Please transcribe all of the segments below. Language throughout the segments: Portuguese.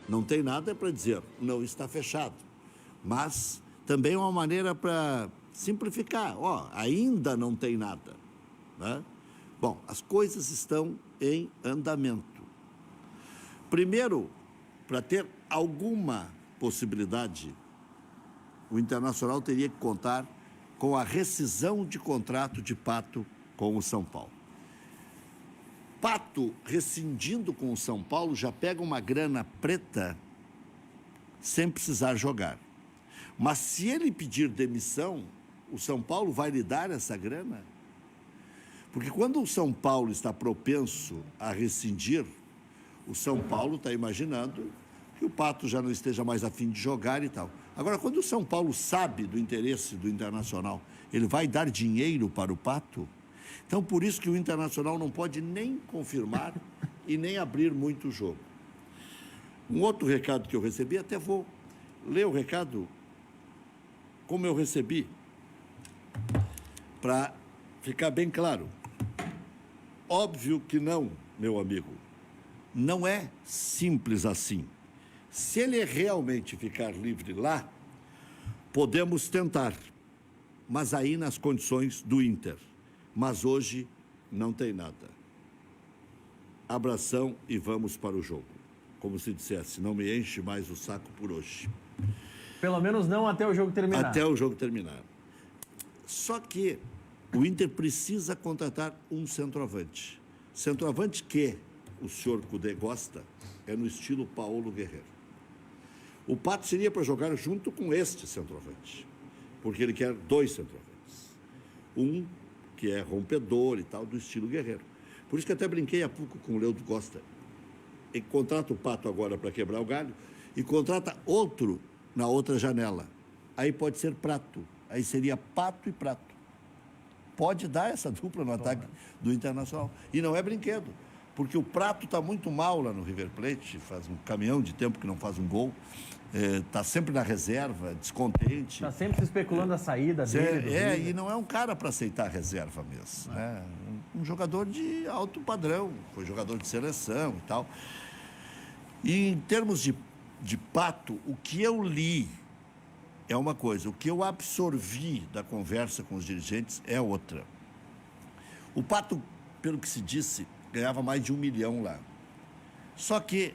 Não tem nada para dizer, não está fechado. Mas também é uma maneira para simplificar. Ainda não tem nada, né? Bom, as coisas estão em andamento. Primeiro, para ter alguma possibilidade, o Internacional teria que contar com a rescisão de contrato de Pato com o São Paulo. Pato, rescindindo com o São Paulo, já pega uma grana preta sem precisar jogar. Mas se ele pedir demissão, o São Paulo vai lhe dar essa grana? Porque quando o São Paulo está propenso a rescindir, o São Paulo está imaginando que o Pato já não esteja mais a fim de jogar e tal. Agora, quando o São Paulo sabe do interesse do Internacional, ele vai dar dinheiro para o Pato? Então, por isso que o Internacional não pode nem confirmar e nem abrir muito o jogo. Um outro recado que eu recebi, até vou ler o recado como eu recebi, para ficar bem claro. Óbvio que não, meu amigo. Não é simples assim. Se ele realmente ficar livre lá, podemos tentar, mas aí nas condições do Inter. Mas hoje não tem nada. Abração e vamos para o jogo. Como se dissesse, não me enche mais o saco por hoje. Pelo menos não até o jogo terminar. Até o jogo terminar. Só que o Inter precisa contratar um centroavante. Centroavante que o senhor Cudê gosta é no estilo Paulo Guerreiro. O Pato seria para jogar junto com este centroavante, porque ele quer dois centroavantes. Um que é rompedor e tal, do estilo Guerreiro. Por isso que até brinquei há pouco com o Leudo Costa. Ele contrata o Pato agora para quebrar o galho e contrata outro na outra janela. Aí pode ser Prato. Aí seria Pato e Prato. Pode dar essa dupla no ataque do Internacional. E não é brinquedo, porque o Prato está muito mal lá no River Plate, faz um caminhão de tempo que não faz um gol, está sempre na reserva, descontente. Está sempre se especulando a saída dele. E não é um cara para aceitar a reserva mesmo. Né? Um jogador de alto padrão, foi jogador de seleção e tal. E em termos de Pato, o que eu li é uma coisa, o que eu absorvi da conversa com os dirigentes é outra. O Pato, pelo que se disse, ganhava mais de 1 milhão lá. Só que,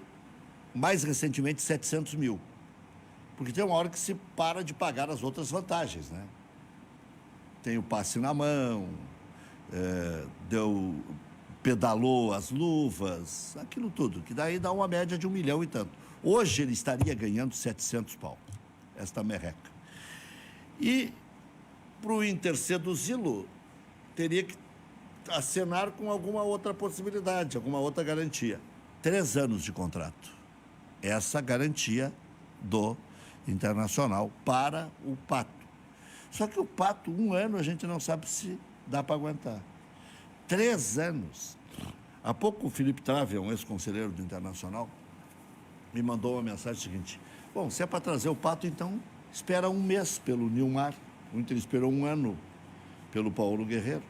mais recentemente, 700 mil. Porque tem uma hora que se para de pagar as outras vantagens, né? Tem o passe na mão, pedalou as luvas, aquilo tudo, que daí dá uma média de 1 milhão e tanto. Hoje ele estaria ganhando 700 pau, esta merreca. E, para o Inter seduzi-lo, teria que acenar com alguma outra possibilidade, alguma outra garantia. 3 anos de contrato. Essa garantia do Internacional para o Pato. Só que o Pato, 1 ano, a gente não sabe se dá para aguentar. 3 anos. Há pouco o Felipe Trave, um ex-conselheiro do Internacional, me mandou uma mensagem seguinte: bom, se é para trazer o Pato, então espera 1 mês pelo Nilmar. O Inter esperou 1 ano pelo Paulo Guerreiro.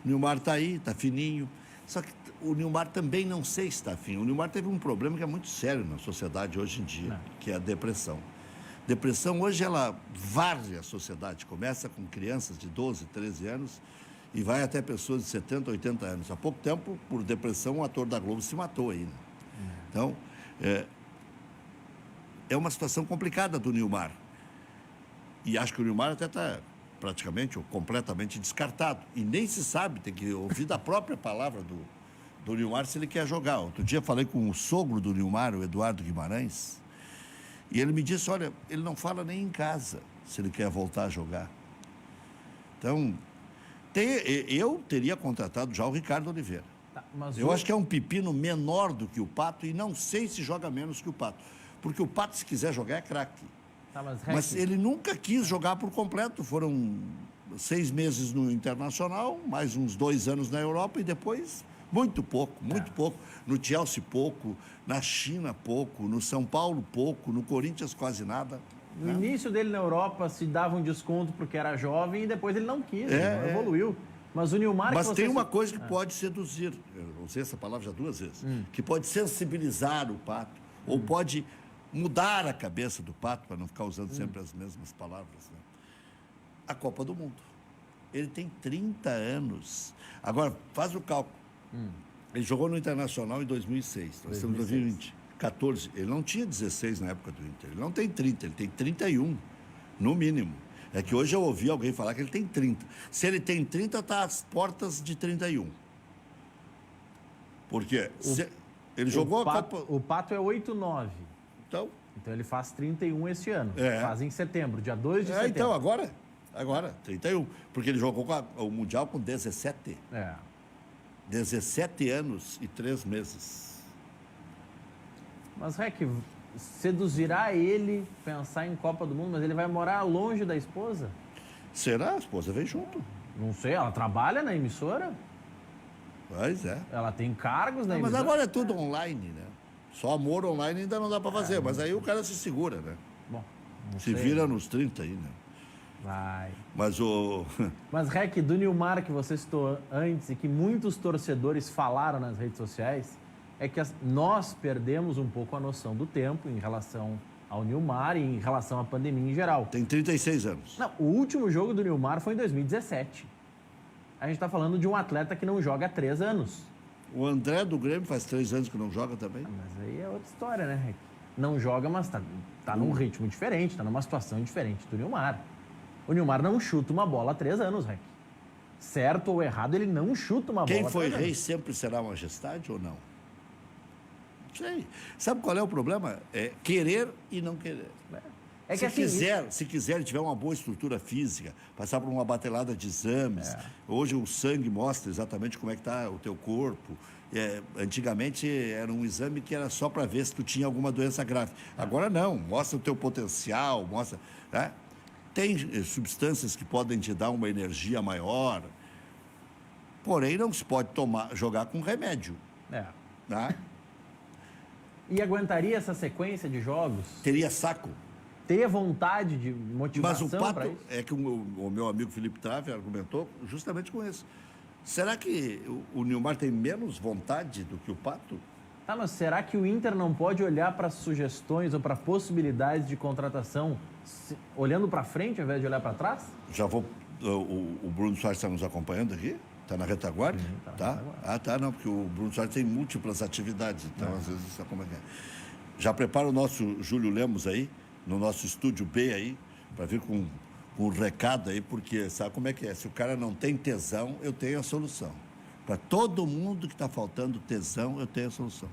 O Nilmar está aí, está fininho. Só que o Nilmar também não sei se está afim. O Nilmar teve um problema que é muito sério na sociedade hoje em dia, que é a depressão. Depressão hoje ela varre a sociedade. Começa com crianças de 12, 13 anos e vai até pessoas de 70, 80 anos. Há pouco tempo, por depressão, um ator da Globo se matou aí. Né? Então, é uma situação complicada do Nilmar. E acho que o Nilmar até está praticamente ou completamente descartado. E nem se sabe, tem que ouvir da própria palavra do Nilmar se ele quer jogar. Outro dia falei com o sogro do Nilmar, o Eduardo Guimarães, e ele me disse, olha, ele não fala nem em casa se ele quer voltar a jogar. Então, eu teria contratado já o Ricardo Oliveira. Eu acho que é um pepino menor do que o Pato e não sei se joga menos que o Pato. Porque o Pato, se quiser jogar, é craque. Mas ele nunca quis jogar por completo. Foram 6 meses no Internacional, mais uns 2 anos na Europa e depois muito pouco. No Chelsea pouco, na China pouco, no São Paulo pouco, no Corinthians quase nada. No início dele na Europa se dava um desconto porque era jovem e depois ele não quis, não evoluiu. Mas o Nilmar... Mas tem uma coisa que pode seduzir, eu usei essa palavra já 2 vezes, que pode sensibilizar o Pato. ou pode mudar a cabeça do Pato, para não ficar usando sempre as mesmas palavras, né? A Copa do Mundo. Ele tem 30 anos. Agora, faz o cálculo. Ele jogou no Internacional em 2006. Nós estamos em 2020. 14. Ele não tinha 16 na época do Inter. Ele não tem 30, ele tem 31, no mínimo. É que hoje eu ouvi alguém falar que ele tem 30. Se ele tem 30, está às portas de 31. Por quê? Ele jogou a Copa... O Pato é 8-9. Então ele faz 31 este ano. É. Faz em setembro, dia 2 de setembro. Então, agora, 31. Porque ele jogou o Mundial com 17. 17 anos e 3 meses. Mas, Rec, seduzirá ele pensar em Copa do Mundo, mas ele vai morar longe da esposa? Será? A esposa vem junto. Não sei, ela trabalha na emissora? Pois é. Ela tem cargos na Mas emissora? agora é tudo online, né? Só amor online ainda não dá para fazer, mas aí o cara se segura, né? Bom, Se vira nos 30 aí, né? Vai. Mas Rec, do Nilmar, que você citou antes e que muitos torcedores falaram nas redes sociais, é que nós perdemos um pouco a noção do tempo em relação ao Nilmar e em relação à pandemia em geral. Tem 36 anos. Não, o último jogo do Nilmar foi em 2017. A gente está falando de um atleta que não joga há 3 anos. O André do Grêmio faz 3 anos que não joga também. Mas aí é outra história, né, Rec? Não joga, mas tá num ritmo diferente, tá numa situação diferente do Nilmar. O Nilmar não chuta uma bola há 3 anos, Rec. Certo ou errado, ele não chuta uma bola Quem há foi 3 rei anos. sempre será majestade ou não? Não sei. Sabe qual é o problema? É querer e não querer. É que Se assim, quiser e tiver uma boa estrutura física, passar por uma batelada de exames, hoje o sangue mostra exatamente como é que está o teu corpo. Antigamente era um exame que era só para ver se tu tinha alguma doença grave. Agora não, mostra o teu potencial, mostra... Né? Tem substâncias que podem te dar uma energia maior, porém não se pode jogar com remédio. Né? E aguentaria essa sequência de jogos? Teria saco. Teria vontade de motivação Mas o Pato, para isso? é que o meu amigo Felipe Trave argumentou justamente com isso. Será que o Nilmar tem menos vontade do que o Pato? Tá, mas será que o Inter não pode olhar para sugestões ou para possibilidades de contratação olhando para frente ao invés de olhar para trás? Já vou... O Bruno Soares está nos acompanhando aqui? Está na retaguarda? Tá? Ah, tá, não, porque o Bruno Soares tem múltiplas atividades, então às vezes sabe como é que é. Já prepara o nosso Júlio Lemos aí, no nosso estúdio B aí, para vir com um recado aí, porque sabe como é que é? Se o cara não tem tesão, eu tenho a solução. Para todo mundo que está faltando tesão, eu tenho a solução.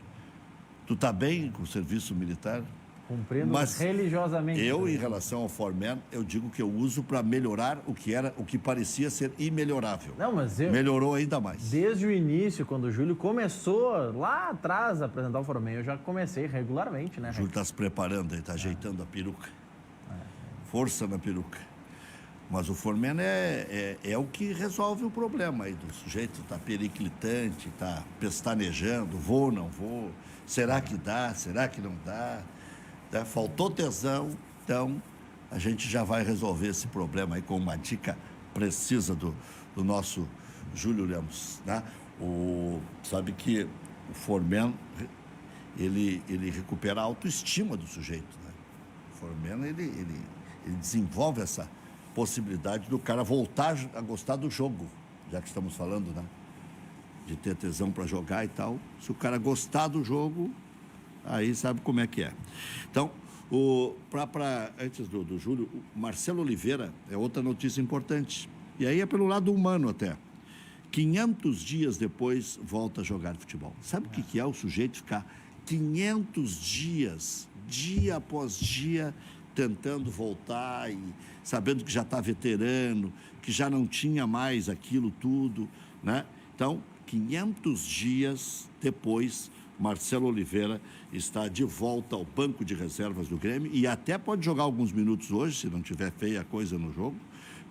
Tu está bem com o serviço militar? Cumprindo religiosamente. Eu, em relação ao Foreman, eu digo que eu uso para melhorar o que parecia ser imelhorável. Não, mas melhorou ainda mais. Desde o início, quando o Júlio começou lá atrás a apresentar o Foreman, eu já comecei regularmente, né? O Júlio está se preparando, ele está ajeitando a peruca. Força na peruca. Mas o Foreman é o que resolve o problema aí do sujeito. Está periclitante, está pestanejando, vou, não vou, será que dá, será que não dá? Faltou tesão, então a gente já vai resolver esse problema aí com uma dica precisa do nosso Júlio Lemos. Né? Sabe que o Foreman, ele recupera a autoestima do sujeito. Né? O Foreman, ele desenvolve essa possibilidade do cara voltar a gostar do jogo, já que estamos falando, né? De ter tesão para jogar e tal. Se o cara gostar do jogo, aí sabe como é que é. Então, antes do Júlio, o Marcelo Oliveira é outra notícia importante. E aí é pelo lado humano até. 500 dias depois, volta a jogar futebol. Sabe o que é o sujeito ficar 500 dias, dia após dia, tentando voltar e sabendo que já está veterano, que já não tinha mais aquilo tudo, né? Então, 500 dias depois, Marcelo Oliveira está de volta ao banco de reservas do Grêmio e até pode jogar alguns minutos hoje, se não tiver feia a coisa no jogo,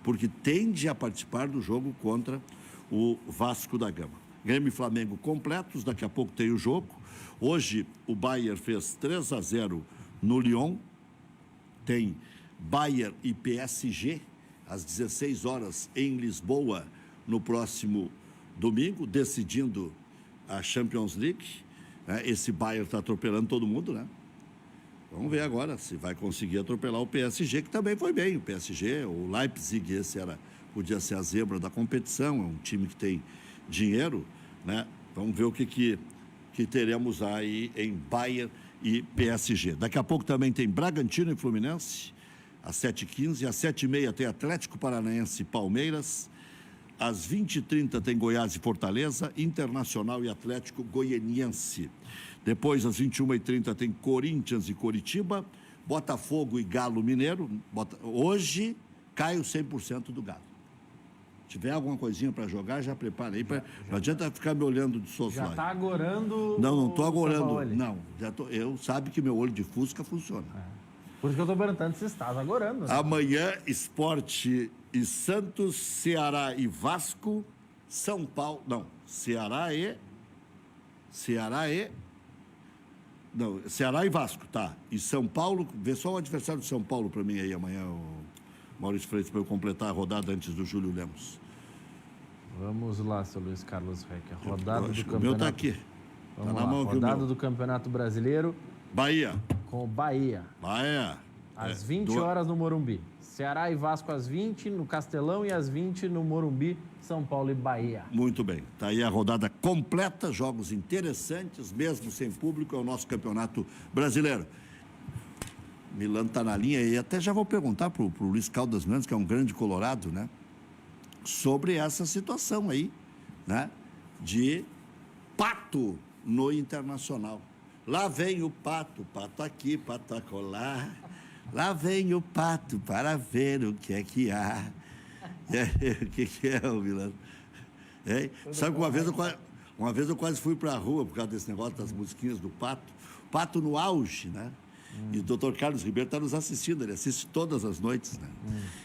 porque tende a participar do jogo contra o Vasco da Gama. Grêmio e Flamengo completos, daqui a pouco tem o jogo. Hoje o Bayern fez 3-0 no Lyon. Tem Bayern e PSG, às 16 horas em Lisboa, no próximo domingo, decidindo a Champions League. Esse Bayern está atropelando todo mundo, né? Vamos ver agora se vai conseguir atropelar o PSG, que também foi bem. O PSG, o Leipzig, podia ser a zebra da competição, é um time que tem dinheiro, né? Vamos ver o que teremos aí em Bayern e PSG. Daqui a pouco também tem Bragantino e Fluminense, às 7h15. Às 7h30 tem Atlético Paranaense e Palmeiras. Às 20h30 tem Goiás e Fortaleza, Internacional e Atlético Goianiense. Depois, às 21h30 tem Corinthians e Coritiba, Botafogo e Galo Mineiro. Hoje cai o 100% do Galo. Se tiver alguma coisinha para jogar, já prepara aí. Não adianta ficar me olhando de soslaio. Já está agorando. Não estou agorando. Não, eu sabe que meu olho de Fusca funciona. Por isso que eu estou perguntando se estás agorando. Né? Amanhã, Sport e Santos, Ceará e Vasco, São Paulo. Não, Ceará e Vasco, tá. E São Paulo, vê só o adversário do São Paulo para mim aí amanhã, o Maurício Freitas, para eu completar a rodada antes do Júlio Lemos. Vamos lá, seu Luiz Carlos Reck. A rodada do campeonato. O meu está aqui. Vamos tá lá, na mão rodada do Campeonato Brasileiro. Bahia. Com o Bahia. Bahia. Às 20 horas no Morumbi. Ceará e Vasco às 20 no Castelão e às 20 no Morumbi, São Paulo e Bahia. Muito bem. Está aí a rodada completa, jogos interessantes, mesmo sem público, é o nosso Campeonato Brasileiro. Milano está na linha e até já vou perguntar para o Luiz Caldas Mendes, que é um grande colorado, né? Sobre essa situação aí, né? De Pato no Internacional. Lá vem o Pato aqui, Pato acolá. Lá vem o Pato para ver o que é que há. O que é, Milano? Sabe que uma vez eu quase fui para a rua por causa desse negócio das musiquinhas do Pato. Pato no auge, né? E o doutor Carlos Ribeiro está nos assistindo, ele assiste todas as noites, né?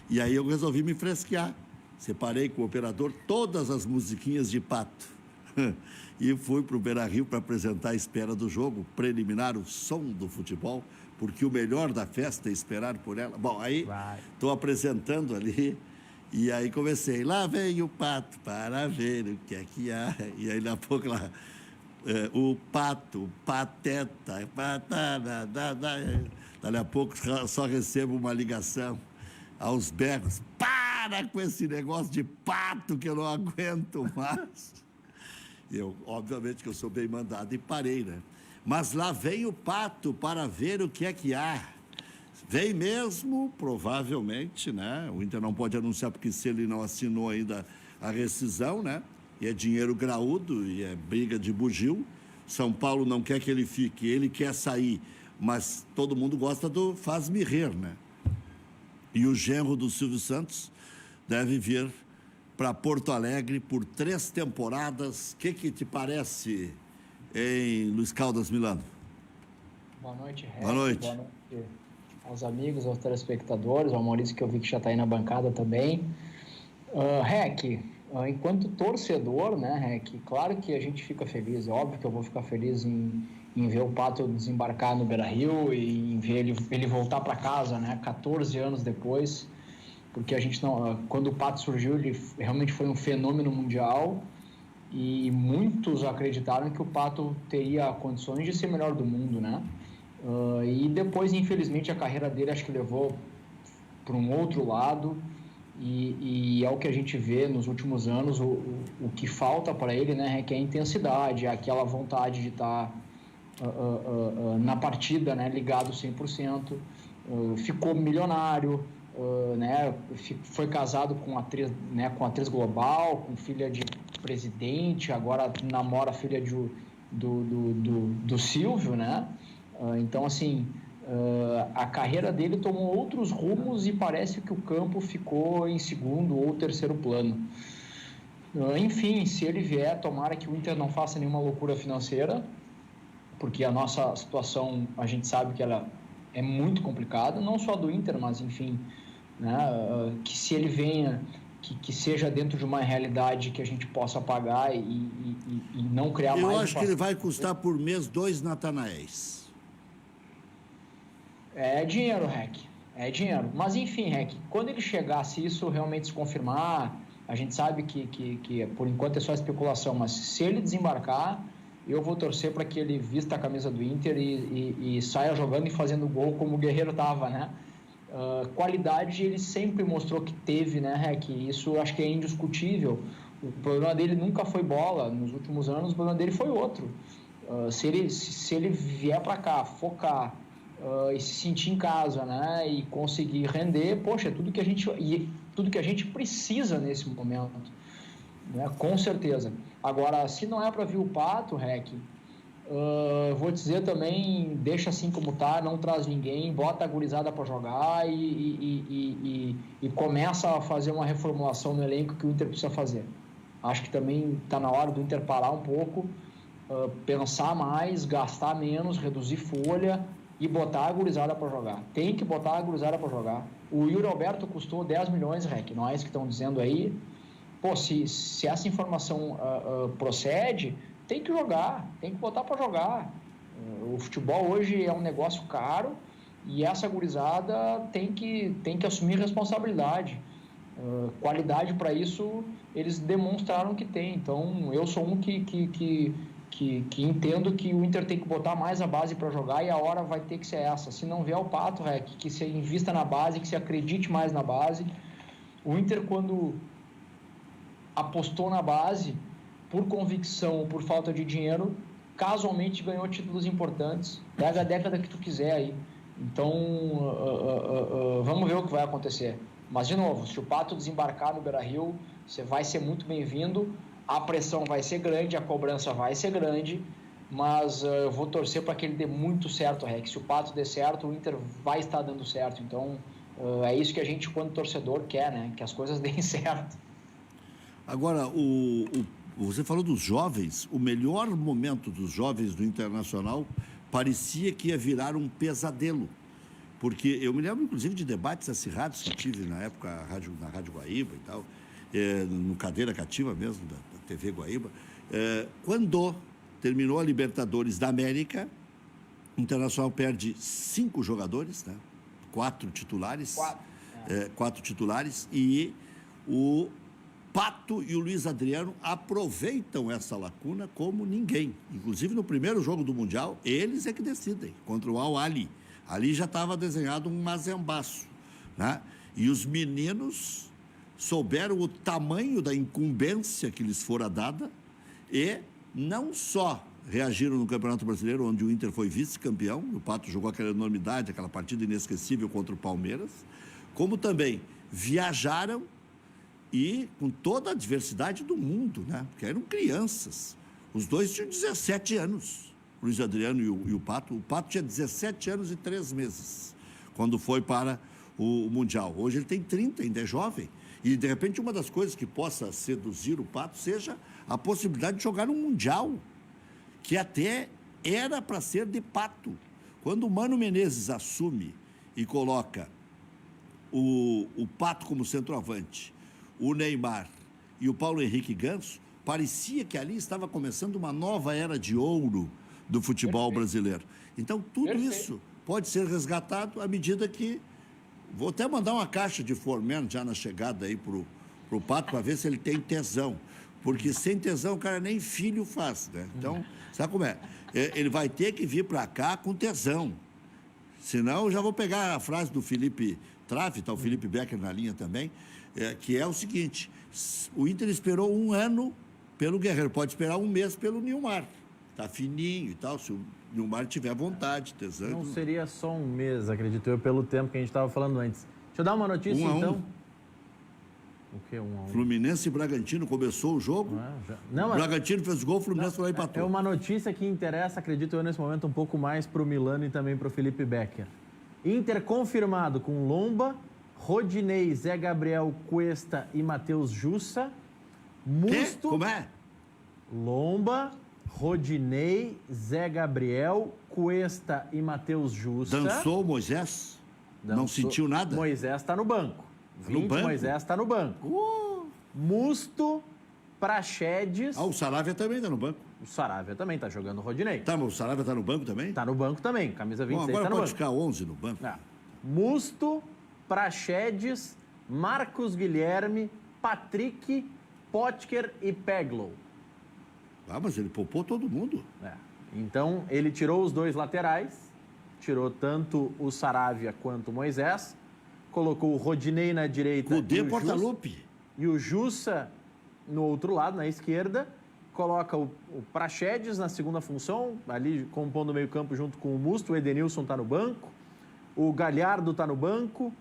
E aí eu resolvi me fresquear. Separei com o operador todas as musiquinhas de Pato. E fui para o Beira-Rio para apresentar a espera do jogo, preliminar, o som do futebol, porque o melhor da festa é esperar por ela. Bom, aí estou apresentando ali, e aí comecei, lá vem o Pato para ver o que é que há. E aí, daqui a pouco, lá, o Pato, pateta, patana, dali a pouco só recebo uma ligação aos berros. Para com esse negócio de pato que eu não aguento mais. Eu, obviamente que eu sou bem mandado e parei, né? Mas lá vem o Pato para ver o que é que há. Vem mesmo, provavelmente, né? O Inter não pode anunciar porque se ele não assinou ainda a rescisão, né? E é dinheiro graúdo e é briga de bugio. São Paulo não quer que ele fique, ele quer sair, mas todo mundo gosta do faz-me rir, né? E o genro do Silvio Santos deve vir para Porto Alegre por 3 temporadas. O que te parece, hein, Luiz Caldas Milano? Boa noite, Reck. Boa noite. Boa noite aos amigos, aos telespectadores, ao Maurício, que eu vi que já está aí na bancada também. Reck, enquanto torcedor, né, Reck, claro que a gente fica feliz, é óbvio que eu vou ficar feliz em ver o Pato desembarcar no Beira-Rio e em ver ele voltar para casa, né, 14 anos depois, porque a gente não, quando o Pato surgiu, ele realmente foi um fenômeno mundial e muitos acreditaram que o Pato teria condições de ser melhor do mundo, né? E depois, infelizmente, a carreira dele acho que levou para um outro lado e é o que a gente vê nos últimos anos, o que falta para ele, né, que é a intensidade, aquela vontade de estar na partida, né, ligado 100%, ficou milionário, né, foi casado com atriz, né, com atriz global, com filha de presidente, agora namora a filha do Silvio, né? Então, assim, a carreira dele tomou outros rumos e parece que o campo ficou em segundo ou terceiro plano. Enfim, se ele vier, tomara que o Inter não faça nenhuma loucura financeira, porque a nossa situação, a gente sabe que ela é muito complicada, não só do Inter, mas, enfim, né, que se ele venha, que seja dentro de uma realidade que a gente possa pagar e não criar mais... Eu acho que ele vai custar por mês 2 Natanaéis. É dinheiro, Reck, é dinheiro. Mas, enfim, Reck, quando ele chegar, se isso realmente se confirmar, a gente sabe que por enquanto é só especulação, mas se ele desembarcar, eu vou torcer para que ele vista a camisa do Inter e saia jogando e fazendo gol como o Guerreiro estava, né? Qualidade ele sempre mostrou que teve, né, Rec? Isso acho que é indiscutível. O problema dele nunca foi bola. Nos últimos anos, o problema dele foi outro. Se ele vier para cá, focar e se sentir em casa, né, e conseguir render, poxa, é tudo que a gente precisa nesse momento, né, com certeza. Agora, se não é para vir o Pato, Rec, vou dizer também, deixa assim como tá, não traz ninguém, bota a gurizada para jogar e começa a fazer uma reformulação no elenco que o Inter precisa fazer. Acho que também está na hora do Inter parar um pouco, pensar mais, gastar menos, reduzir folha e botar a gurizada para jogar. Tem que botar a gurizada para jogar. O Yuri Alberto custou 10 milhões, Rec, nós que estão dizendo aí. Pô, se essa informação procede, tem que jogar, tem que botar para jogar. O futebol hoje é um negócio caro e essa gurizada tem que assumir responsabilidade. Qualidade para isso eles demonstraram que tem. Então eu sou um que entendo que o Inter tem que botar mais a base para jogar e a hora vai ter que ser essa. Se não vier o Pato, Rec, que se invista na base, que se acredite mais na base. O Inter, quando apostou na base, por convicção ou por falta de dinheiro, casualmente ganhou títulos importantes. Pega a década que tu quiser aí. Então, vamos ver o que vai acontecer. Mas, de novo, se o Pato desembarcar no Beira-Rio, você vai ser muito bem-vindo, a pressão vai ser grande, a cobrança vai ser grande, mas eu vou torcer para que ele dê muito certo, Rex. Se o Pato der certo, o Inter vai estar dando certo. Então, é isso que a gente, quando torcedor, quer, né? Que as coisas deem certo. Agora, você falou dos jovens, o melhor momento dos jovens do Internacional parecia que ia virar um pesadelo. Porque eu me lembro, inclusive, de debates acirrados que tive na época na Rádio Guaíba e tal, no Cadeira Cativa mesmo, da TV Guaíba. Quando terminou a Libertadores da América, o Internacional perde 5 jogadores, né? 4 titulares. 4 titulares, e o Pato e o Luiz Adriano aproveitam essa lacuna como ninguém. Inclusive, no primeiro jogo do Mundial, eles é que decidem, contra o Al-Ahly. Ali já estava desenhado um mazembaço, né? E os meninos souberam o tamanho da incumbência que lhes fora dada e não só reagiram no Campeonato Brasileiro, onde o Inter foi vice-campeão, o Pato jogou aquela enormidade, aquela partida inesquecível contra o Palmeiras, como também viajaram e com toda a diversidade do mundo, né? Porque eram crianças. Os dois tinham 17 anos, o Luiz Adriano e o Pato. O Pato tinha 17 anos e 3 meses, quando foi para o Mundial. Hoje ele tem 30, ainda é jovem. E, de repente, uma das coisas que possa seduzir o Pato seja a possibilidade de jogar um Mundial, que até era para ser de Pato. Quando o Mano Menezes assume e coloca o Pato como centroavante, o Neymar e o Paulo Henrique Ganso, parecia que ali estava começando uma nova era de ouro do futebol brasileiro. Então, tudo isso pode ser resgatado à medida que... Vou até mandar uma caixa de Formen já na chegada aí pro Pato para ver se ele tem tesão. Porque sem tesão o cara nem filho faz, né? Então, sabe como é? Ele vai ter que vir para cá com tesão. Senão, eu já vou pegar a frase do Felipe Trave, tá o Felipe Becker na linha também, que é o seguinte: o Inter esperou 1 ano pelo Guerreiro, pode esperar 1 mês pelo Nilmar. Tá fininho e tal, se o Nilmar tiver vontade, tesão. Não seria só 1 mês, acredito eu, pelo tempo que a gente estava falando antes. Deixa eu dar uma notícia, então. O que? 1 a 1? Fluminense e Bragantino começou o jogo. Não, o Bragantino fez gol, o Fluminense foi lá e empatou. É uma notícia que interessa, acredito eu, nesse momento, um pouco mais para o Milano e também para o Felipe Becker. Inter confirmado com Lomba, Rodinei, Zé Gabriel, Cuesta e Matheus Jussa. Musto. Como é? Lomba, Rodinei, Zé Gabriel, Cuesta e Matheus Jussa. Dançou o Moisés? Não sentiu nada? Moisés está no banco. Moisés está no banco. Musto, Praxedes... o Saravia também está no banco. O Saravia também está jogando o Rodinei. Tá, mas o Saravia está no banco também? Está no banco também, camisa 26 agora está no pode banco. ficar 11 no banco. Musto, Praxedes, Marcos Guilherme, Patrick, Potker e Peglow. Ah, mas ele poupou todo mundo. Então, ele tirou os 2 laterais, tirou tanto o Saravia quanto o Moisés, colocou o Rodinei na direita Cudê, Portaluppi. E o Jussa no outro lado, na esquerda, coloca o Praxedes na segunda função, ali compondo o meio-campo junto com o Musto, o Edenilson está no banco, o Galhardo está no banco,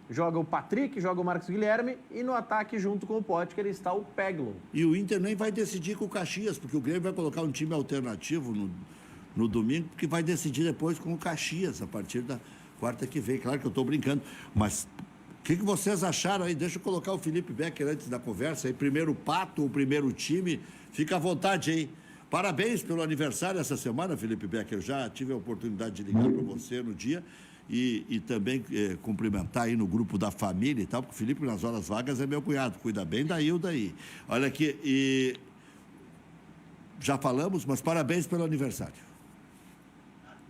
joga o Patrick, joga o Marcos Guilherme e no ataque junto com o Potker está o Peglo. E o Inter nem vai decidir com o Caxias, porque o Grêmio vai colocar um time alternativo no domingo, porque vai decidir depois com o Caxias, a partir da quarta que vem. Claro que eu estou brincando, mas o que vocês acharam aí? Deixa eu colocar o Felipe Becker antes da conversa aí. Primeiro Pato, o primeiro time. Fica à vontade aí. Parabéns pelo aniversário essa semana, Felipe Becker. Eu já tive a oportunidade de ligar para você no dia e também cumprimentar aí no grupo da família e tal, porque o Felipe, nas horas vagas, é meu cunhado. Cuida bem da Hilda aí. Olha aqui, e já falamos, mas parabéns pelo aniversário.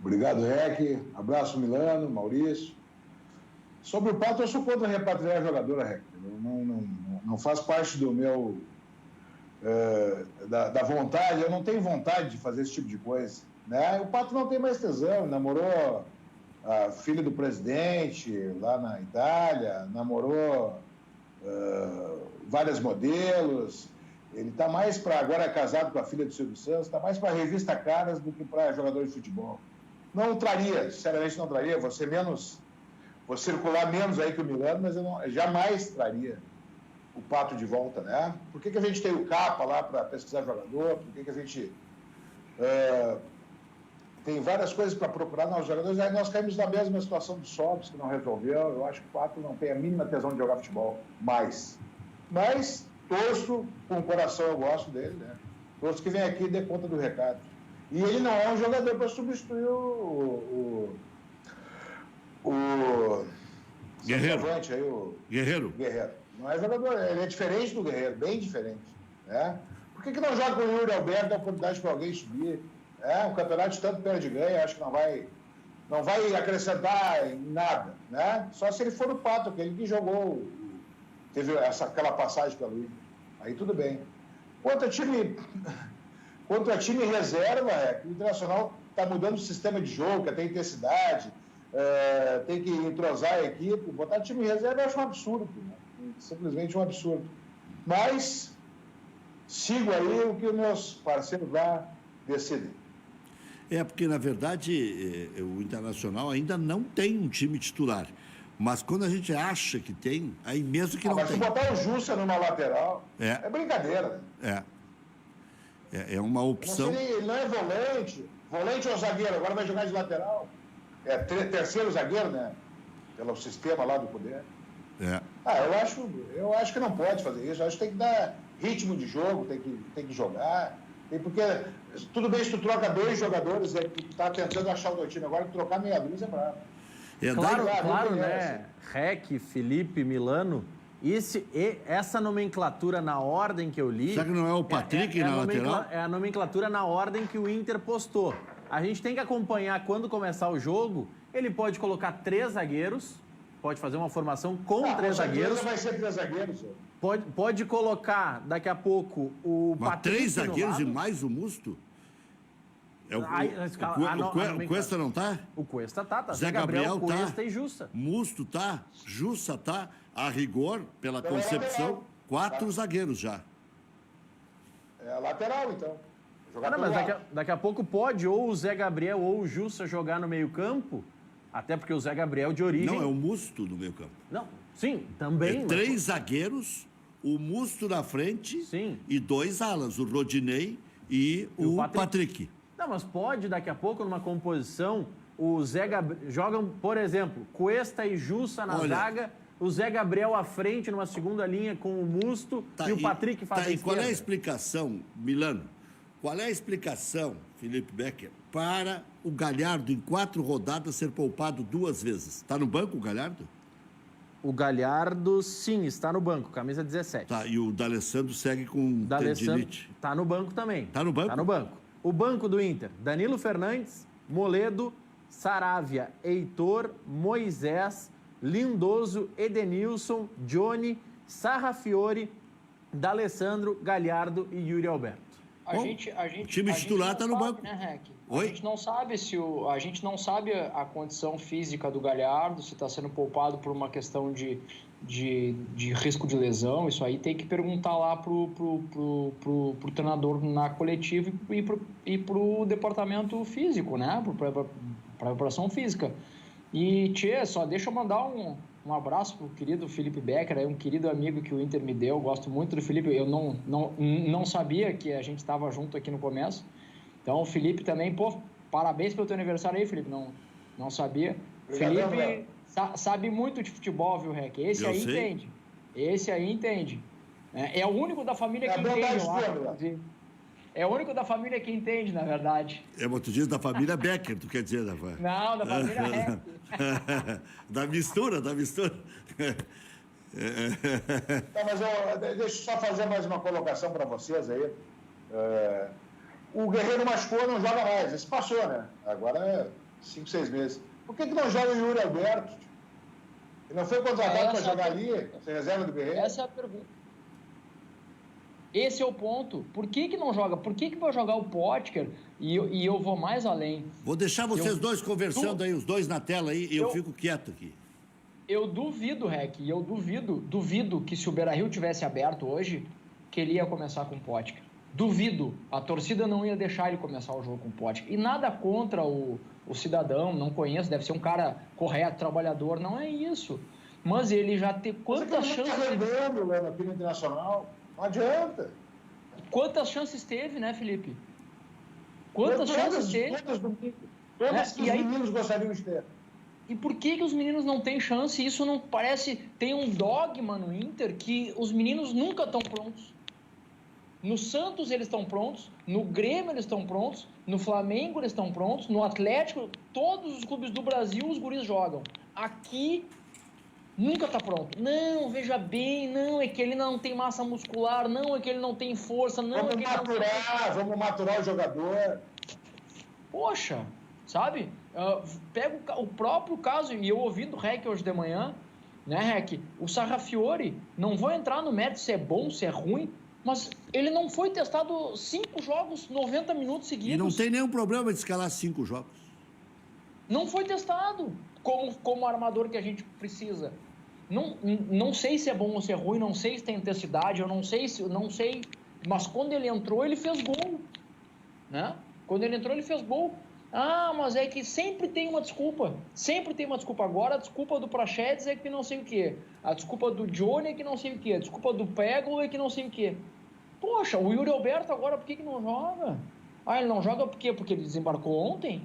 Obrigado, Rec. Abraço, Milano, Maurício. Sobre o Pato, eu sou contra repatriar jogador, Rec. Não faz parte do meu... da vontade. Eu não tenho vontade de fazer esse tipo de coisa, né? O Pato não tem mais tesão. Namorou a filha do presidente lá na Itália, namorou vários modelos. Ele está mais para... Agora é casado com a filha do Silvio Santos, está mais para revista Caras do que para jogador de futebol. Não traria, sinceramente não traria. Vou circular menos aí que o Milano, mas eu jamais traria o Pato de volta, né? Por que a gente tem o Capa lá para pesquisar jogador? Por que a gente tem várias coisas para procurar nos jogadores? Aí nós caímos na mesma situação do Sobis, que não resolveu. Eu acho que o Pato não tem a mínima tesão de jogar futebol mais. Mas torço com o coração, eu gosto dele, né? Torço que vem aqui e dê conta do recado. E ele não é um jogador para substituir o Guerreiro. Aí, Guerreiro. Não é jogador, ele é diferente do Guerreiro, bem diferente. Né? Por que não joga com o Yuri Alberto, dá oportunidade para alguém subir? O campeonato de tanto perde e ganha, acho que não vai acrescentar em nada. Né? Só se ele for o Pato, aquele que jogou, teve aquela passagem pelo Inter. Aí tudo bem. Quanto a time reserva, o Internacional está mudando o sistema de jogo, quer ter intensidade, tem que entrosar a equipe. Botar time reserva eu acho um absurdo, né? Simplesmente um absurdo. Mas sigo aí o que os meus parceiros lá decidem. Porque, na verdade, o Internacional ainda não tem um time titular. Mas quando a gente acha que tem, aí mesmo que não tem. Mas se botar o Jussa numa lateral, é brincadeira. Né? É uma opção. Ele não é volante ou zagueiro, agora vai jogar de lateral. É terceiro zagueiro, né? Pelo sistema lá do poder. Eu acho que não pode fazer isso. Eu acho que tem que dar ritmo de jogo, tem que jogar. Porque tudo bem se tu troca 2 jogadores, tu tá tentando achar o teu time. Agora, trocar meia dúzia é bravo. Claro, né? Rec, Felipe, Milano. Essa nomenclatura na ordem que eu li... Será que não é o Patrick na lateral? É a nomenclatura na ordem que o Inter postou. A gente tem que acompanhar quando começar o jogo. Ele pode colocar 3 zagueiros, pode fazer uma formação com 3 zagueiros. Vai ser 3 zagueiros. Pode colocar, daqui a pouco, o Patrick 3 zagueiros e mais o Musto? O Cuesta não tá? O Cuesta tá. Zé Gabriel tá. Cuesta e Jussa. Musto tá. Jussa tá. A rigor, pela concepção, 4 zagueiros já. É a lateral, então. Mas daqui a pouco pode ou o Zé Gabriel ou o Jussa jogar no meio-campo, até porque o Zé Gabriel de origem... Não, é o Musto no meio-campo. Não, sim, também. 3 zagueiros, o Musto na frente. Sim. E 2 alas, o Rodinei e o Patrick. Não, mas pode, daqui a pouco, numa composição, o Zé Gabriel... Jogam, por exemplo, Cuesta e Jussa na zaga, o Zé Gabriel à frente, numa segunda linha, com o Musto, e o Patrick faz a esquerda. Qual é a explicação, Milano? Qual é a explicação, Felipe Becker, para o Galhardo, em 4 rodadas, ser poupado 2 vezes? Está no banco o Galhardo? O Galhardo, sim, está no banco, camisa 17. Tá, e o D'Alessandro segue com tendinite. Está no banco também. Está no banco? Está no banco. O banco do Inter, Danilo Fernandes, Moledo, Saravia, Heitor, Moisés, Lindoso, Edenilson, Johnny, Sarrafiore, D'Alessandro, Galhardo e Yuri Alberto. A Bom, gente, o time a gente titular não está no sabe, banco. né, Rec? Oi? A gente não sabe a gente não sabe a condição física do Galhardo, se está sendo poupado por uma questão de risco de lesão. Isso aí tem que perguntar lá pro treinador na coletiva e pro departamento físico, né? Para a preparação física. E, tchê, só deixa eu mandar um abraço pro querido Felipe Becker, aí, um querido amigo que o Inter me deu. Gosto muito do Felipe. Eu não sabia que a gente estava junto aqui no começo. Então, o Felipe também, pô, parabéns pelo teu aniversário aí, Felipe. Não sabia. Obrigadão, Felipe sabe muito de futebol, viu, Rec? Esse Eu aí sei. entende. Esse aí entende. É o único da família É que a entende, bondade eu acho, toda. inclusive. É o único da família que entende, na verdade. Mas tu diz da família Becker, tu quer dizer, né? Não, da família Rec. Da mistura. Tá, mas deixa eu só fazer mais uma colocação para vocês aí. O Guerreiro machucou, não joga mais. Esse passou, né? Agora é 5, 6 meses. Por que não joga o Yuri Alberto? Ele não foi contratado para jogar ali, ser reserva do Guerreiro? Essa é a pergunta. Esse é o ponto. Por que não joga? Por que vai jogar o Potker? E eu vou mais além. Vou deixar vocês dois conversando aí, os dois na tela aí, e eu fico quieto aqui. Eu duvido, Rec, e eu duvido que se o Beira-Rio tivesse aberto hoje, que ele ia começar com o Potker. Duvido. A torcida não ia deixar ele começar o jogo com o Potker. E nada contra o cidadão, não conheço, deve ser um cara correto, trabalhador, não é isso. Mas ele já tem quantas chances... Você está rendendo lá na Pina Internacional. Não adianta. Quantas chances teve, né, Felipe? Quantas chances teve? Todas que os meninos gostariam de ter. E por que os meninos não têm chance? Isso não parece... Tem um dogma no Inter que os meninos nunca estão prontos. No Santos eles estão prontos, no Grêmio eles estão prontos, no Flamengo eles estão prontos, no Atlético, todos os clubes do Brasil os guris jogam. Aqui nunca está pronto. Não, veja bem, não, é que ele não tem massa muscular, não, é que ele não tem força, não, vamos é que ele maturar, vamos maturar o jogador. Poxa, sabe? Pega o próprio caso, e eu ouvi do Rec hoje de manhã, né, Rec? O Sarrafiori, não vou entrar no mérito se é bom, se é ruim, mas ele não foi testado 5 jogos, 90 minutos seguidos. E não tem nenhum problema de escalar 5 jogos. Não foi testado como armador que a gente precisa. Não sei se é bom ou se é ruim, não sei se tem intensidade, eu não sei, mas quando ele entrou, ele fez gol, né? Quando ele entrou, ele fez gol. Ah, mas é que sempre tem uma desculpa. Sempre tem uma desculpa. Agora a desculpa do Praxedes é que não sei o quê. A desculpa do Johnny é que não sei o quê. A desculpa do Pego é que não sei o quê. Poxa, o Yuri Alberto agora por que não joga? Ah, ele não joga por quê? Porque ele desembarcou ontem?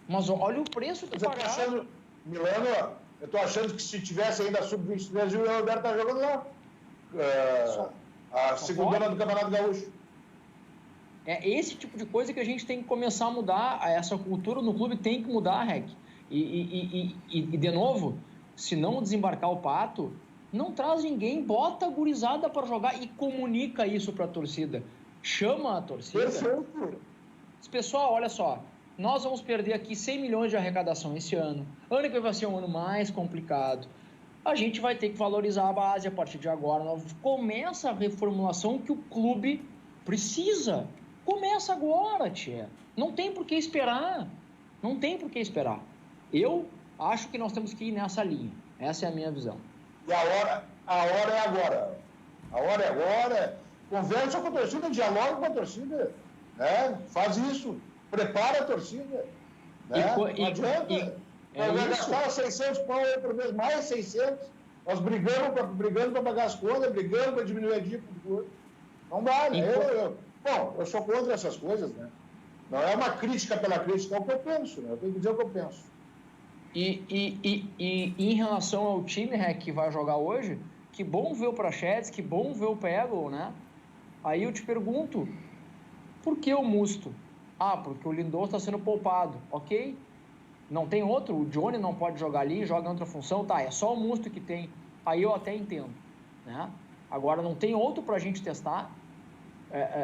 Mas olha o preço que pagaram. Milano, eu tô achando que se tivesse ainda sub-23, o Yuri Alberto tá jogando lá. A segunda do Campeonato Gaúcho. É esse tipo de coisa que a gente tem que começar a mudar. Essa cultura no clube tem que mudar, Rec. E de novo, se não desembarcar o Pato, não traz ninguém, bota a gurizada para jogar e comunica isso para a torcida. Chama a torcida. Perfeito. Pessoal, olha só, nós vamos perder aqui 100 milhões de arrecadação esse ano. Ano que vai ser um ano mais complicado. A gente vai ter que valorizar a base a partir de agora. Começa a reformulação que o clube precisa. Começa agora, tia. Não tem por que esperar. Não tem por que esperar. Eu acho que nós temos que ir nessa linha. Essa é a minha visão. E a hora é agora. A hora é agora. Conversa com a torcida, dialoga com a torcida. Né? Faz isso. Prepara a torcida. Né? Não adianta. Vai gastar 600 pau aí por mês, mais 600. Nós brigando para pagar as contas, brigando para diminuir a dívida do clube. Não dá, né? Bom, eu sou contra essas coisas, né? Não é uma crítica pela crítica, é o que eu penso, né? Eu tenho que dizer o que eu penso. E em relação ao time, Rec, que vai jogar hoje, que bom ver o Praxedes, que bom ver o Pego, né? Aí eu te pergunto, por que o Musto? Ah, porque o Lindoso está sendo poupado, ok? Não tem outro? O Johnny não pode jogar ali, joga em outra função, tá? É só o Musto que tem. Aí eu até entendo, né? Agora não tem outro pra gente testar.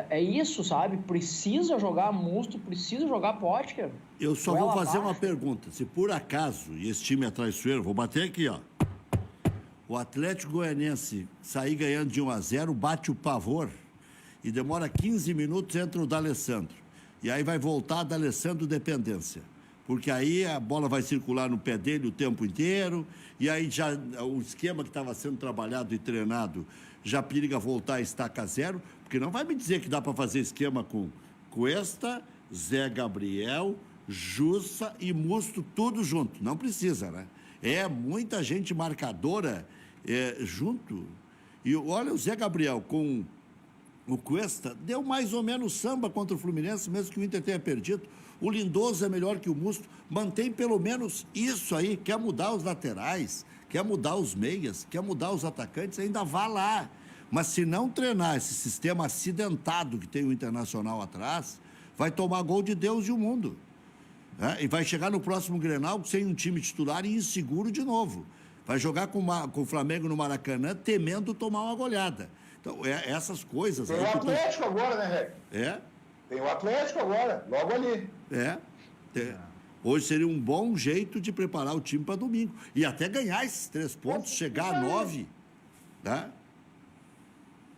É isso, sabe? Precisa jogar Musto, precisa jogar Potker. Eu só vou fazer uma pergunta. Se por acaso, e esse time é traiçoeiro, vou bater aqui, ó. O Atlético Goianiense sair ganhando de 1-0, bate o pavor e demora 15 minutos, entra o D'Alessandro. E aí vai voltar D'Alessandro dependência. Porque aí a bola vai circular no pé dele o tempo inteiro, e aí já o esquema que estava sendo trabalhado e treinado já periga voltar a estaca zero, porque não vai me dizer que dá para fazer esquema com Cuesta, Zé Gabriel, Jussa e Musto, tudo junto. Não precisa, né? É muita gente marcadora junto. E olha, o Zé Gabriel com o Cuesta deu mais ou menos samba contra o Fluminense, mesmo que o Inter tenha perdido. O Lindoso é melhor que o Musto. Mantém pelo menos isso aí. Quer mudar os laterais, quer mudar os meias, quer mudar os atacantes, ainda vá lá. Mas se não treinar esse sistema acidentado que tem o Internacional atrás, vai tomar gol de Deus e o mundo. E vai chegar no próximo Grenal sem um time titular e inseguro de novo. Vai jogar com o Flamengo no Maracanã temendo tomar uma goleada. Então, essas coisas... Tem o Atlético agora, né, Rec? Tem o Atlético agora, logo ali. Hoje seria um bom jeito de preparar o time para domingo. E até ganhar esses 3 pontos, chegar a 9. Né?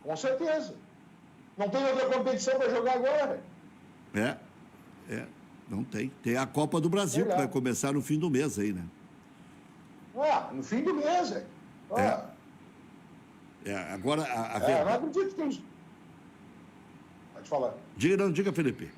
Com certeza. Não tem outra competição para jogar agora, Rec. Não tem. Tem a Copa do Brasil, que vai começar no fim do mês aí, né? No fim do mês, velho. Agora, eu não acredito que tem... Pode falar. Diga, Felipe.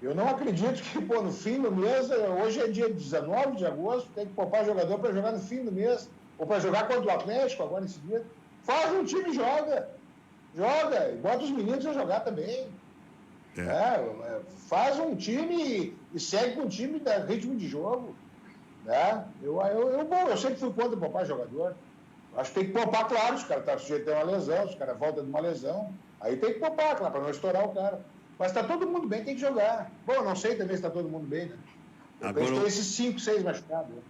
Eu não acredito que, no fim do mês, hoje é dia 19 de agosto, tem que poupar jogador para jogar no fim do mês, ou para jogar contra o Atlético agora nesse dia. Faz um time e joga. Joga, e bota os meninos a jogar também. Faz um time e segue com o time, dá ritmo de jogo. Eu sempre fui contra poupar jogador. Acho que tem que poupar, claro, os caras estão sujeitos a uma lesão, os caras voltam de uma lesão. Aí tem que poupar, claro, para não estourar o cara. Mas está todo mundo bem, tem que jogar. Bom, não sei também se está todo mundo bem, né? Agora, tem esses 5, 6 machucados. Né?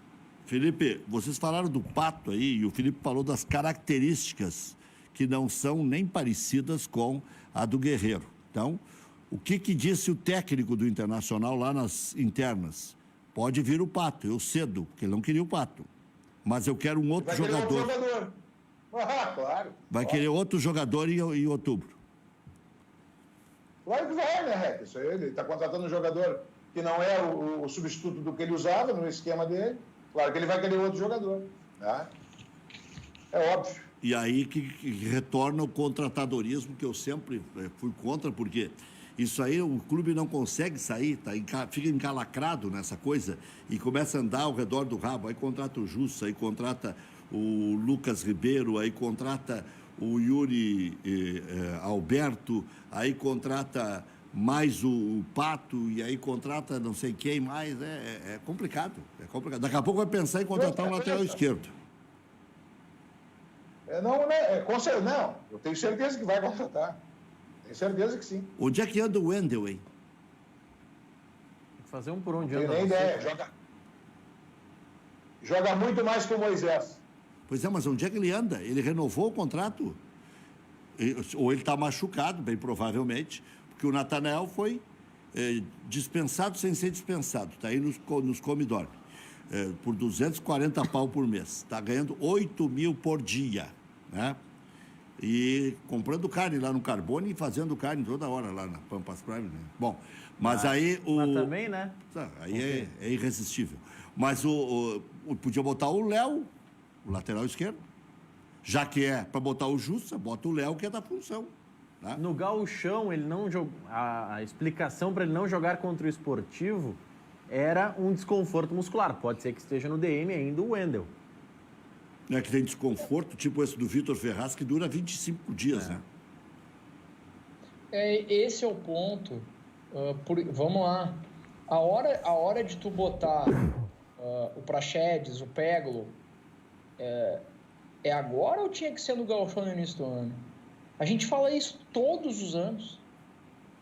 Felipe, vocês falaram do Pato aí, e o Felipe falou das características que não são nem parecidas com a do Guerreiro. Então, o que disse o técnico do Internacional lá nas internas? Pode vir o Pato, eu cedo, porque ele não queria o Pato. Mas eu quero um outro jogador. Claro. Vai querer outro jogador em outubro. Claro que vai, né, Rec? Isso aí, ele está contratando um jogador que não é o substituto do que ele usava no esquema dele. Claro que ele vai querer outro jogador. Tá? É óbvio. E aí que retorna o contratadorismo, que eu sempre fui contra, porque isso aí o clube não consegue sair, fica encalacrado nessa coisa e começa a andar ao redor do rabo. Aí contrata o Jussa, aí contrata o Lucas Ribeiro, aí contrata o Yuri Alberto, aí contrata mais o Pato, e aí contrata não sei quem mais. É complicado, é complicado. Daqui a pouco vai pensar em contratar um lateral esquerdo. Não, eu tenho certeza que vai contratar. Tenho certeza que sim. Onde é que anda o Wendel, hein? Tem que fazer um por onde anda. Não tenho nem ideia. Joga muito mais que o Moisés. Pois é, mas onde é que ele anda? Ele renovou o contrato? Ou ele está machucado, bem provavelmente, porque o Natanael foi dispensado sem ser dispensado. Está aí nos come e dorme. Por 240 pau por mês. Está ganhando 8 mil por dia, né? E comprando carne lá no Carbone e fazendo carne toda hora lá na Pampas Prime, né? Bom, mas aí Mas também, né? Aí é irresistível. Mas podia botar o Léo, o lateral esquerdo. Já que é para botar o Jussa, bota o Léo, que é da função. Tá? No Gauchão, ele não a explicação para ele não jogar contra o Esportivo era um desconforto muscular. Pode ser que esteja no DM ainda o Wendel. É que tem desconforto, tipo esse do Vitor Ferraz, que dura 25 dias, né? Esse é o ponto. Vamos lá. A hora de tu botar o Praxedes, o Peglo, é agora ou tinha que ser no Gauchão no início do ano? A gente fala isso todos os anos.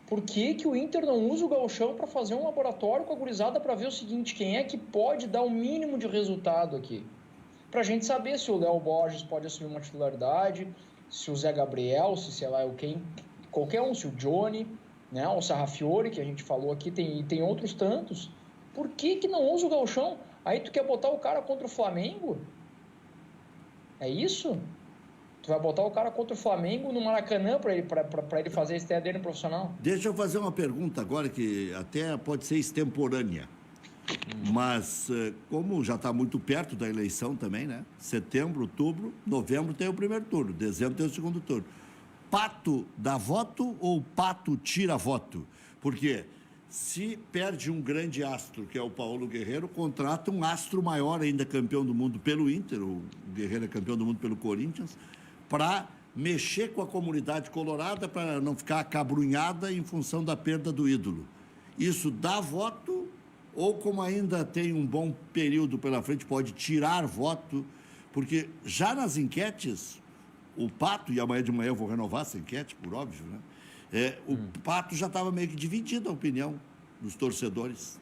Por que o Inter não usa o Gauchão para fazer um laboratório com a gurizada para ver o seguinte, quem é que pode dar o mínimo de resultado aqui? Para a gente saber se o Léo Borges pode assumir uma titularidade, se o Zé Gabriel, se sei lá quem, qualquer um, se o Johnny, né, o Sarrafiori, que a gente falou aqui, tem outros tantos. Por que não usa o Gauchão? Aí tu quer botar o cara contra o Flamengo? É isso? Tu vai botar o cara contra o Flamengo no Maracanã para ele fazer a estreia dele no profissional? Deixa eu fazer uma pergunta agora que até pode ser extemporânea. Mas, como já está muito perto da eleição também, né? Setembro, outubro, novembro tem o primeiro turno, dezembro tem o segundo turno. Pato dá voto ou Pato tira voto? Porque se perde um grande astro, que é o Paulo Guerreiro, contrata um astro maior ainda, campeão do mundo pelo Inter, o Guerreiro é campeão do mundo pelo Corinthians, para mexer com a comunidade colorada, para não ficar acabrunhada em função da perda do ídolo. Isso dá voto ou, como ainda tem um bom período pela frente, pode tirar voto? Porque já nas enquetes, o Pato, e amanhã de manhã eu vou renovar essa enquete, por óbvio, né? O Pato já estava meio que dividido a opinião dos torcedores.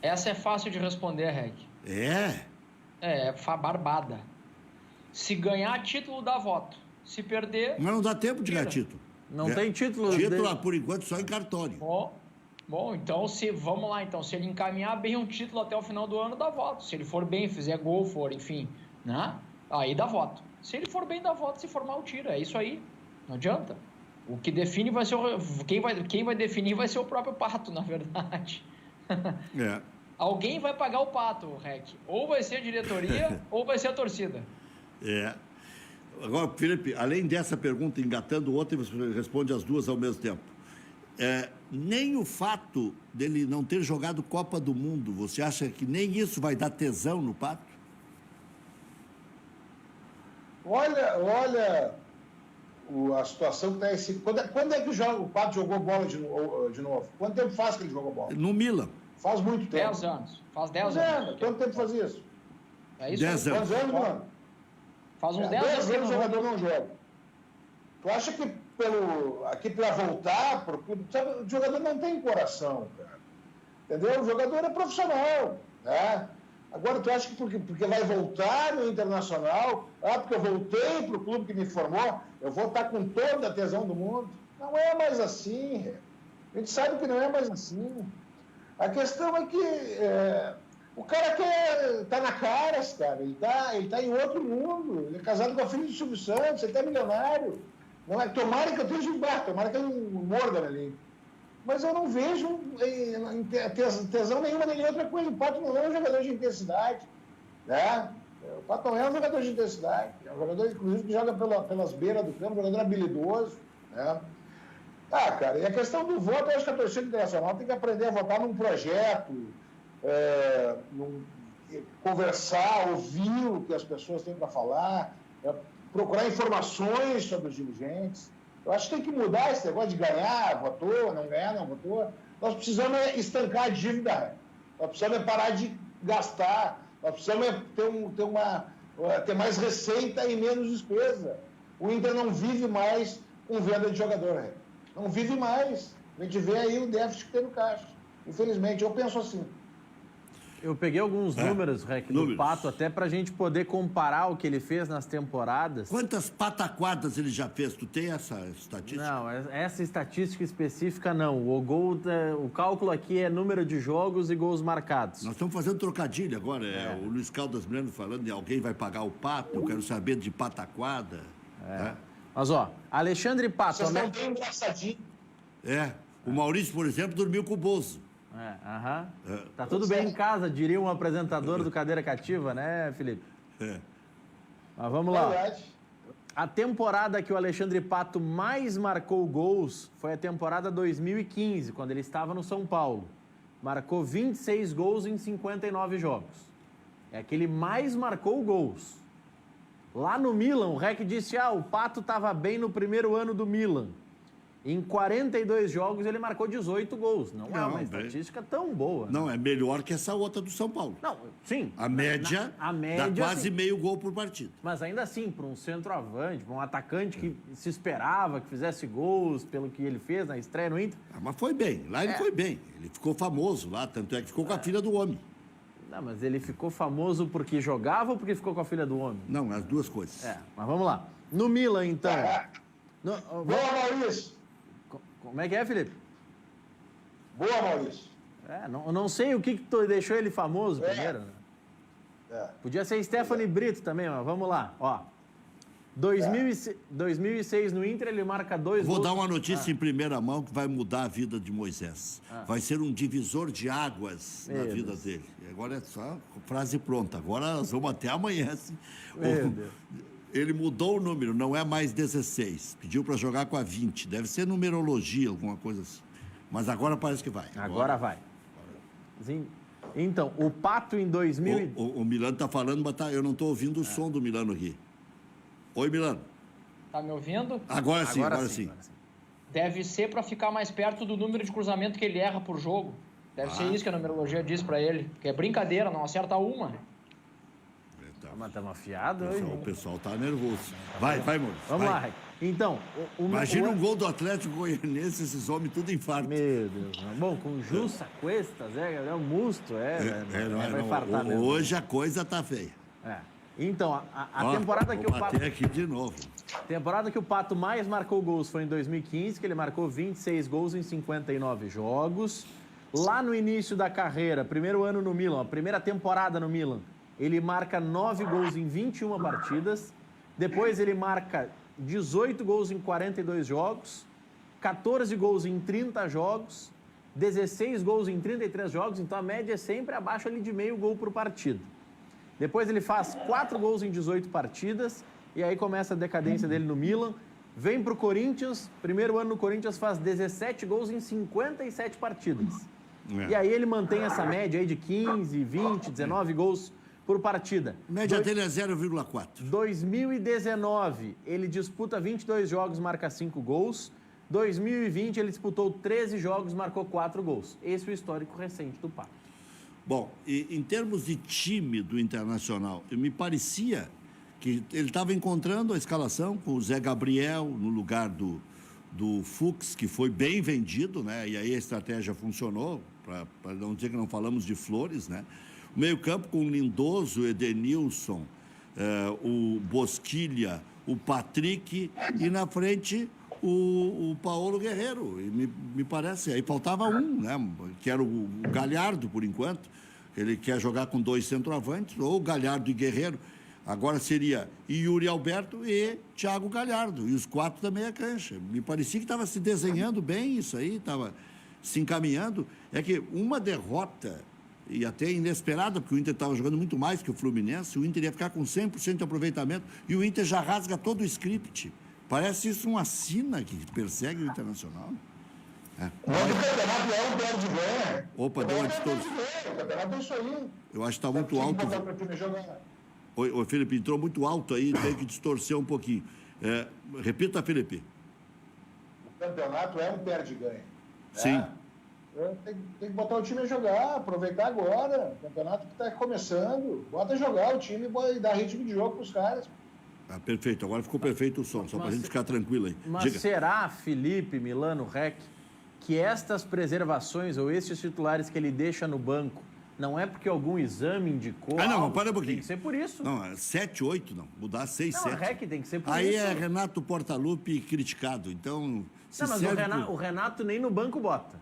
Essa é fácil de responder, Rec. É barbada. Se ganhar título, dá voto. Se perder... Mas não dá tempo de ganhar título. Não tem título. Título, por enquanto, só em cartório. Bom, então, vamos lá, então. Se ele encaminhar bem um título até o final do ano, dá voto. Se ele for bem, fizer gol, enfim, né? Aí dá voto. Se ele for bem, dá voto. Se for mal, tira. É isso aí. Não adianta. O que define vai ser quem vai definir vai ser o próprio Pato, na verdade. Alguém vai pagar o Pato, Rec. Ou vai ser a diretoria, ou vai ser a torcida. Agora, Felipe, além dessa pergunta, engatando outra, você responde as duas ao mesmo tempo. Nem o fato dele não ter jogado Copa do Mundo, você acha que nem isso vai dar tesão no Pato? Olha a situação que está esse. Quando é que o Pato jogou bola de novo? Quanto tempo faz que ele jogou bola? No Milan. Faz muito tempo. 10 anos. Faz 10 anos. Quanto tempo faz isso? É isso. 10 anos. Quantos anos, mano? Faz uns 10 anos. 10 anos o jogador não joga. Tu acha que aqui para voltar pro clube, sabe, o jogador não tem coração, cara. Entendeu? O jogador é profissional, né? Agora, tu acha que porque vai voltar no Internacional, porque eu voltei para o clube que me formou, eu vou estar com toda a tesão do mundo? Não é mais assim. A gente sabe que não é mais assim. A questão é que o cara tá na cara, cara. Ele tá em outro mundo. Ele é casado com a filha do Silvio Santos, ele tá milionário. Não é, tomara que eu esteja em bar, tomara que eu não morda ali. Mas eu não vejo tesão nenhuma nem outra coisa. O Pato não é um jogador de intensidade, né? O Pato não é um jogador de intensidade. É um jogador, inclusive, que joga pelas beiras do campo, um jogador habilidoso, né? Cara, e a questão do voto, eu acho que a torcida internacional tem que aprender a votar num projeto, conversar, ouvir o que as pessoas têm para falar, procurar informações sobre os dirigentes. Eu acho que tem que mudar esse negócio de ganhar, votou, não ganhar, não votou. Nós precisamos estancar a dívida. Nós precisamos parar de gastar. Nós precisamos ter mais receita e menos despesa. O Inter não vive mais com venda de jogador. Não vive mais. A gente vê aí o déficit que tem no caixa. Infelizmente, eu penso assim. Eu peguei alguns números, Rec, do Pato, até pra gente poder comparar o que ele fez nas temporadas. Quantas pataquadas ele já fez? Tu tem essa estatística? Não, essa estatística específica não. O cálculo aqui é número de jogos e gols marcados. Nós estamos fazendo trocadilho agora. O Luiz Caldas Breno falando de alguém vai pagar o Pato, eu quero saber de pataquada. Mas, Alexandre Pato... Vocês estão bem engraçadinhos. O Maurício, por exemplo, dormiu com o Bozo. Tá tudo bem em casa, diria um apresentador do Cadeira Cativa, né, Felipe? Mas vamos lá. Verdade. A temporada que o Alexandre Pato mais marcou gols foi a temporada 2015, quando ele estava no São Paulo. Marcou 26 gols em 59 jogos. É que ele mais marcou gols. Lá no Milan, o Rec disse, o Pato estava bem no primeiro ano do Milan. Em 42 jogos, ele marcou 18 gols. Não é uma estatística tão boa. Não, é melhor que essa outra do São Paulo. Não, sim. A média dá quase meio gol por partida. Mas ainda assim, para um centroavante, para um atacante que se esperava que fizesse gols pelo que ele fez na estreia no Inter... Mas foi bem. Lá ele foi bem. Ele ficou famoso lá, tanto é que ficou com a filha do homem. Não, mas ele ficou famoso porque jogava ou porque ficou com a filha do homem? Não, as duas coisas. Mas vamos lá. No Milan, então... Boa, Maurício! Como é que é, Felipe? Boa, Maurício. Não sei o que deixou ele famoso primeiro. Né? Podia ser Stephanie Brito também, mas vamos lá. 2006 no Inter, ele marca 2 gols. Vou dar uma notícia em primeira mão que vai mudar a vida de Moisés. Vai ser um divisor de águas na vida dele. E agora é só frase pronta. Agora nós vamos até amanhã. Assim. Ele mudou o número, não é mais 16. Pediu para jogar com a 20. Deve ser numerologia, alguma coisa assim. Mas agora parece que vai. Agora vai. Então, o Pato em 2000... O Milano está falando, mas eu não estou ouvindo o som do Milano aqui. Oi, Milano. Tá me ouvindo? Agora sim. Deve ser para ficar mais perto do número de cruzamento que ele erra por jogo. Deve ser isso que a numerologia diz para ele. Que é brincadeira, não acerta uma. Mas estamos afiados hoje. O pessoal tá nervoso. Vai, Maurício. Vamos lá, Rec. Então... Imagina um gol do Atlético Goianiense, esses homens tudo infarto. Meu Deus. Bom, com Jussa Cuestas, Gabriel Musto, vai infartar mesmo. Hoje a coisa tá feia. Então, a temporada que o Pato... aqui de novo. Temporada que o Pato mais marcou gols foi em 2015, que ele marcou 26 gols em 59 jogos. Lá no início da carreira, primeiro ano no Milan, a primeira temporada no Milan, ele marca 9 gols em 21 partidas. Depois ele marca 18 gols em 42 jogos, 14 gols em 30 jogos, 16 gols em 33 jogos. Então a média é sempre abaixo ali de meio gol por partida. Depois ele faz 4 gols em 18 partidas e aí começa a decadência dele no Milan. Vem para o Corinthians, primeiro ano no Corinthians faz 17 gols em 57 partidas. E aí ele mantém essa média aí de 15, 20, 19 gols por partida. Média dele é 0,4. 2019, ele disputa 22 jogos, marca 5 gols. 2020, ele disputou 13 jogos, marcou 4 gols. Esse é o histórico recente do Pato. Bom, e em termos de time do Internacional, me parecia que ele estava encontrando a escalação com o Zé Gabriel no lugar do Fux, que foi bem vendido, né? E aí a estratégia funcionou, para não dizer que não falamos de flores, né? O meio-campo com o Lindoso, o Edenilson, o Bosquilha, o Patrick e na frente o Paulo Guerreiro. E me parece, aí faltava um, né? Que era o Galhardo, por enquanto. Ele quer jogar com 2 centroavantes, ou Galhardo e Guerreiro. Agora seria Yuri Alberto e Thiago Galhardo, e os 4 da meia cancha. Me parecia que estava se desenhando bem isso aí, estava se encaminhando. É que uma derrota, e até inesperada, porque o Inter estava jogando muito mais que o Fluminense, o Inter ia ficar com 100% de aproveitamento, e o Inter já rasga todo o script. Parece isso uma sina que persegue o Internacional. O campeonato é um perde-ganha. Opa, deu uma distorção. O campeonato é isso aí. Eu acho que está muito alto. Oi, Felipe, entrou muito alto aí, tem que distorcer um pouquinho. Repita, Felipe. O campeonato é um perde-ganha. Sim. Tem que botar o time a jogar, aproveitar agora. O campeonato que está começando. Bota a jogar o time e dar ritmo de jogo para os caras. Perfeito, agora ficou perfeito o som, só para a gente ficar tranquilo aí. Mas diga. Será, Felipe, Milano, Rec, que estas preservações ou estes titulares que ele deixa no banco não é porque algum exame indicou? Não, para um pouquinho. Tem que ser por isso. Não, 7, 8 não. Mudar 6, 7. Não, Rec tem que ser por aí isso. Aí é Renato Portaluppi criticado, então... Não, mas o Renato nem no banco bota.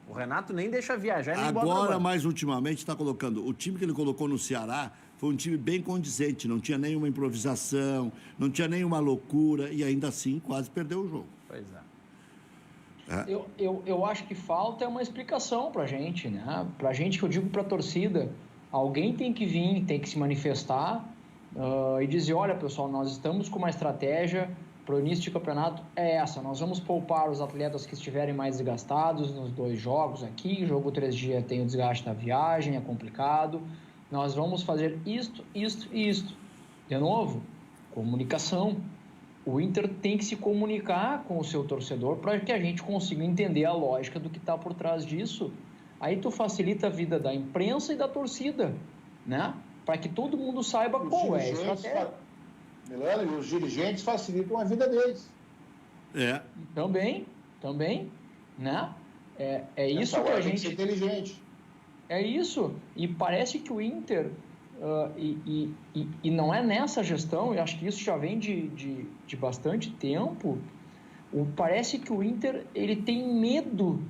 O Renato nem deixa viajar e nem bota no banco. Agora, mais ultimamente, está colocando... O time que ele colocou no Ceará foi um time bem condizente, não tinha nenhuma improvisação, não tinha nenhuma loucura, e ainda assim quase perdeu o jogo. Pois é. Eu acho que falta uma explicação pra gente, né? Pra gente, que eu digo pra torcida, alguém tem que vir, tem que se manifestar e dizer, olha, pessoal, nós estamos com uma estratégia pro início de campeonato, é essa, nós vamos poupar os atletas que estiverem mais desgastados nos 2 jogos aqui, jogo 3 dias tem o desgaste da viagem, é complicado, nós vamos fazer isto e isto. De novo, comunicação. O Inter tem que se comunicar com o seu torcedor para que a gente consiga entender a lógica do que está por trás disso. Aí tu facilita a vida da imprensa e da torcida, né? Para que todo mundo saiba qual é a estratégia. Milano, e os dirigentes facilitam a vida deles. Também, né? É isso que a gente... Tem que ser inteligente. É isso. E parece que o Inter... E não é nessa gestão, eu acho que isso já vem de bastante tempo, parece que o Inter ele tem medo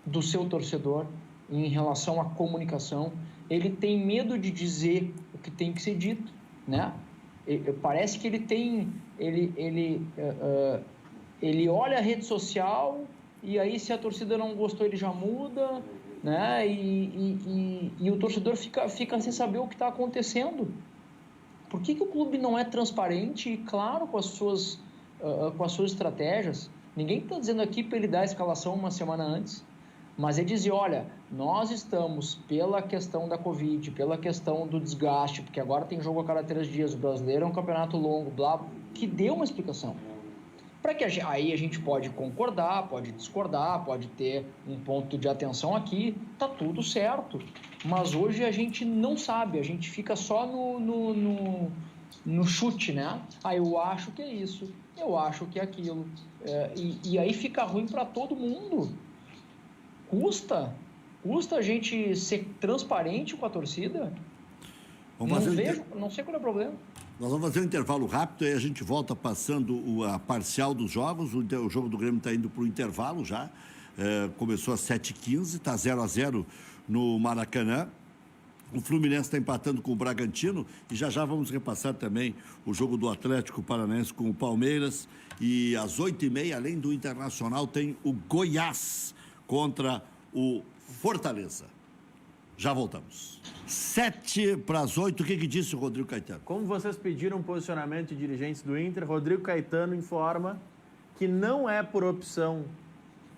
do seu torcedor em relação à comunicação, ele tem medo de dizer o que tem que ser dito, né? parece que ele tem... Ele olha a rede social e aí se a torcida não gostou ele já muda, né? E o torcedor fica sem saber o que está acontecendo. Por que o clube não é transparente e claro com as suas estratégias? Ninguém está dizendo aqui para ele dar a escalação uma semana antes, mas ele dizia, olha, nós estamos pela questão da Covid, pela questão do desgaste, porque agora tem jogo a cada 3 dias, o brasileiro é um campeonato longo, blá, que deu uma explicação. Para que aí a gente pode concordar, pode discordar, pode ter um ponto de atenção aqui, tá tudo certo. Mas hoje a gente não sabe, a gente fica só no chute, né? Eu acho que é isso, eu acho que é aquilo. E aí fica ruim para todo mundo. Custa a gente ser transparente com a torcida? Não sei qual é o problema. Nós vamos fazer um intervalo rápido e a gente volta passando a parcial dos jogos. O jogo do Grêmio está indo para o intervalo já. Começou às 7h15, está 0-0 no Maracanã. O Fluminense está empatando com o Bragantino e já vamos repassar também o jogo do Atlético Paranaense com o Palmeiras. E às 8h30, além do Internacional, tem o Goiás contra o Fortaleza. Já voltamos. 7h para as 8h, o que disse o Rodrigo Caetano? Como vocês pediram um posicionamento de dirigentes do Inter, Rodrigo Caetano informa que não é por opção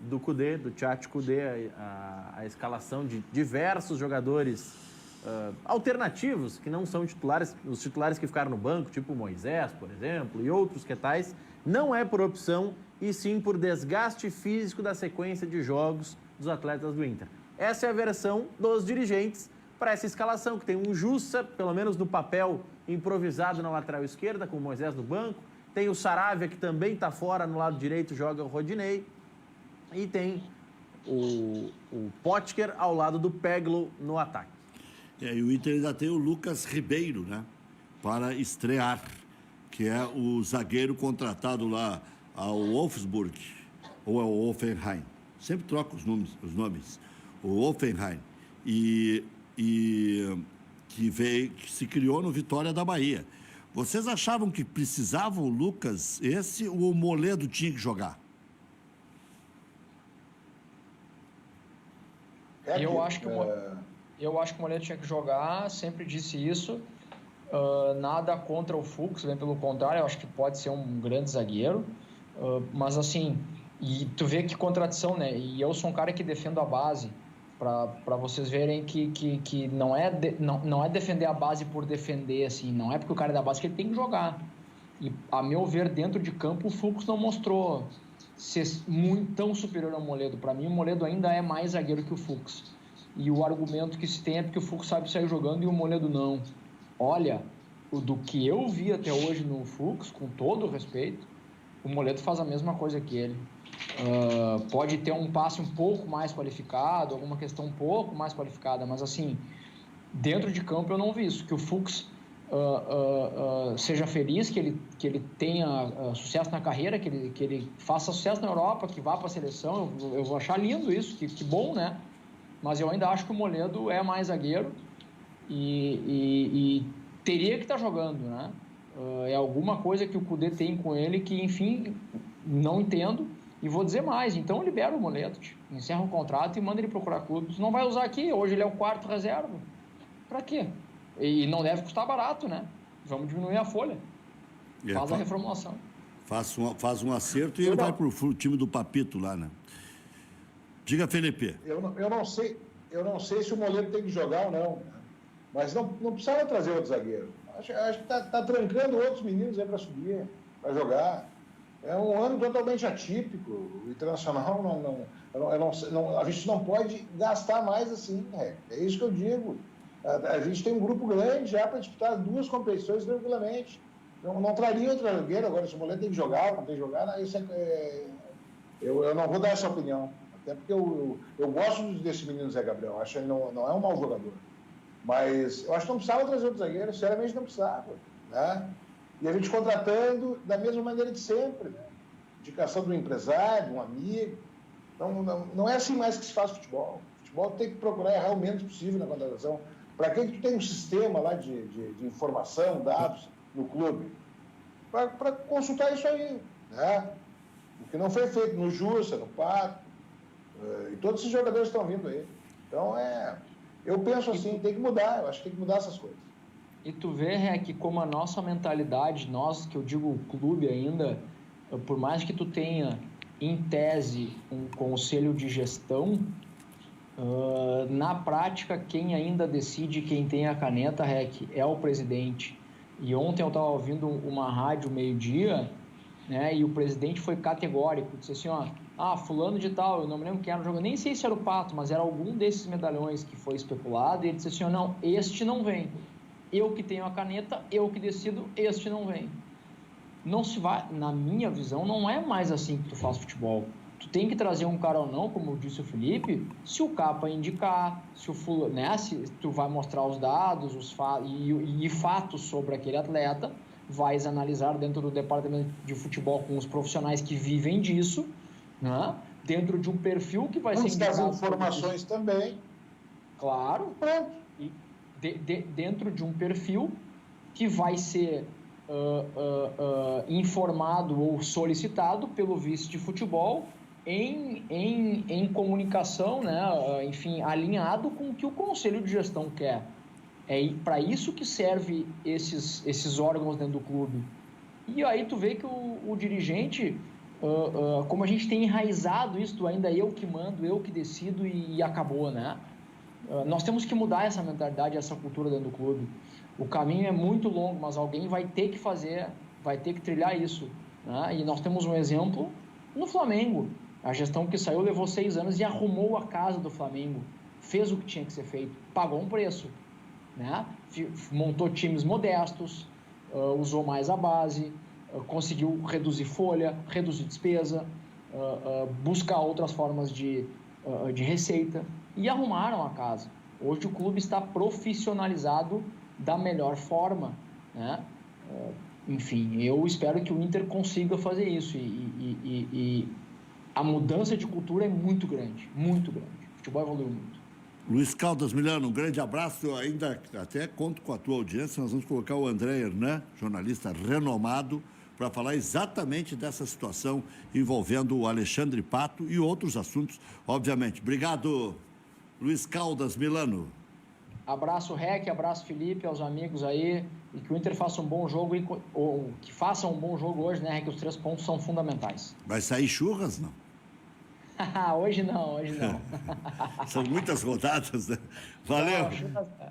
do Kudê, do Tchatcho Kudê, a escalação de diversos jogadores alternativos, que não são titulares, os titulares que ficaram no banco, tipo o Moisés, por exemplo, e outros que tais, não é por opção, e sim por desgaste físico da sequência de jogos dos atletas do Inter. Essa é a versão dos dirigentes para essa escalação, que tem um Jussa, pelo menos no papel, improvisado na lateral esquerda, com o Moisés no banco, tem o Saravia, que também está fora, no lado direito joga o Rodinei, e tem o Potker ao lado do Peglo no ataque. E o Inter ainda tem o Lucas Ribeiro, né, para estrear, que é o zagueiro contratado lá ao Wolfsburg, ou ao Hoffenheim. Sempre troca os nomes. O Hoffenheim. E que se criou no Vitória da Bahia. Vocês achavam que precisavam o Lucas esse ou o Moledo tinha que jogar? Eu acho que o Moledo tinha que jogar, sempre disse isso. Nada contra o Fux, bem pelo contrário, eu acho que pode ser um grande zagueiro. Mas assim, e tu vê que contradição, né? E eu sou um cara que defendo a base, para vocês verem que não é defender a base por defender, assim, não é porque o cara é da base que ele tem que jogar. E, a meu ver, dentro de campo, o Fux não mostrou ser tão superior ao Moledo. Para mim, o Moledo ainda é mais zagueiro que o Fux. E o argumento que se tem é porque o Fux sabe sair jogando e o Moledo não. Olha, do que eu vi até hoje no Fux, com todo o respeito, o Moledo faz a mesma coisa que ele. Pode ter um passe um pouco mais qualificado, alguma questão um pouco mais qualificada, mas assim, dentro de campo eu não vi isso, que o Fux seja feliz, que ele tenha sucesso na carreira, que ele faça sucesso na Europa, que vá para a seleção. Eu vou achar lindo isso, que bom, né? Mas eu ainda acho que o Moledo é mais zagueiro e teria que estar jogando, né? É alguma coisa que o Kudê tem com ele que, enfim, não entendo. E vou dizer mais, então libera o Moledo, encerra o contrato e manda ele procurar clubes. Não vai usar aqui, hoje ele é o 4º reserva. Pra quê? E não deve custar barato, né? Vamos diminuir a folha. Faz a reformulação. Faz um acerto e ele vai pro time do Papito lá, né? Diga, Felipe. Eu não sei se o Moledo tem que jogar ou não, mas não precisava trazer outro zagueiro. Acho que tá trancando outros meninos aí para subir, para jogar. É um ano totalmente atípico. O Internacional a gente não pode gastar mais assim, né? É isso que eu digo. A gente tem um grupo grande já para disputar 2 competições tranquilamente. Não traria outro zagueiro agora, se o Moledo tem que jogar, não tem que jogar, eu não vou dar essa opinião. Até porque eu gosto desse menino Zé Gabriel, acho que ele não é um mau jogador. Mas eu acho que não precisava trazer outro zagueiro, sinceramente não precisava, né? E a gente contratando da mesma maneira de sempre, né? Indicação do empresário, de um amigo. Não é assim mais que se faz futebol. Futebol tem que procurar errar o menos possível na contratação. Para quem tu tem um sistema lá de informação, dados, no clube, para consultar isso aí, né? O que não foi feito no Jussa, no Pato, e todos esses jogadores estão vindo aí. Então, eu penso assim, tem que mudar, eu acho que tem que mudar essas coisas. E tu vê, que como a nossa mentalidade, nós, que eu digo o clube ainda, por mais que tu tenha, em tese, um conselho de gestão, na prática, quem ainda decide, quem tem a caneta, é o presidente. E ontem eu estava ouvindo uma rádio meio-dia, né, e o presidente foi categórico, disse assim, fulano de tal, eu não me lembro quem era o jogador, nem sei se era o Pato, mas era algum desses medalhões que foi especulado, e ele disse assim, não, este não vem. Eu que tenho a caneta, eu que decido, este não vem. Não se vai, na minha visão, não é mais assim que tu faz futebol. Tu tem que trazer um cara ou não, como disse o Felipe, se o capa indicar, se o fulano, né, se tu vai mostrar os dados, e fatos sobre aquele atleta, vais analisar dentro do departamento de futebol com os profissionais que vivem disso, né, dentro de um perfil que vai ser indicado. Das informações também. Claro. E dentro de um perfil que vai ser informado ou solicitado pelo vice de futebol em comunicação, né, enfim, alinhado com o que o conselho de gestão quer. É para isso que serve esses órgãos dentro do clube. E aí tu vê que o dirigente, como a gente tem enraizado isso, ainda eu que mando, eu que decido e acabou, né? Nós temos que mudar essa mentalidade, essa cultura dentro do clube. O caminho é muito longo, mas alguém vai ter que fazer, vai ter que trilhar isso, né? E nós temos um exemplo no Flamengo. A gestão que saiu levou 6 anos e arrumou a casa do Flamengo. Fez o que tinha que ser feito, pagou um preço, né? Montou times modestos, usou mais a base, conseguiu reduzir folha, reduzir despesa, buscar outras formas de receita e arrumaram a casa. Hoje o clube está profissionalizado da melhor forma, né? Enfim, eu espero que o Inter consiga fazer isso e a mudança de cultura é muito grande, muito grande. O futebol evoluiu muito. Luiz Caldas Milano, um grande abraço. Eu ainda até conto com a tua audiência. Nós vamos colocar o André Hernan, jornalista renomado, para falar exatamente dessa situação envolvendo o Alexandre Pato e outros assuntos, obviamente. Obrigado, Luiz Caldas Milano. Abraço, Rec, abraço, Felipe, aos amigos aí, e que o Inter faça um bom jogo, ou que faça um bom jogo hoje, né, Rec? Os 3 pontos são fundamentais. Vai sair churras, não? Hoje não. São muitas rodadas, né? Valeu.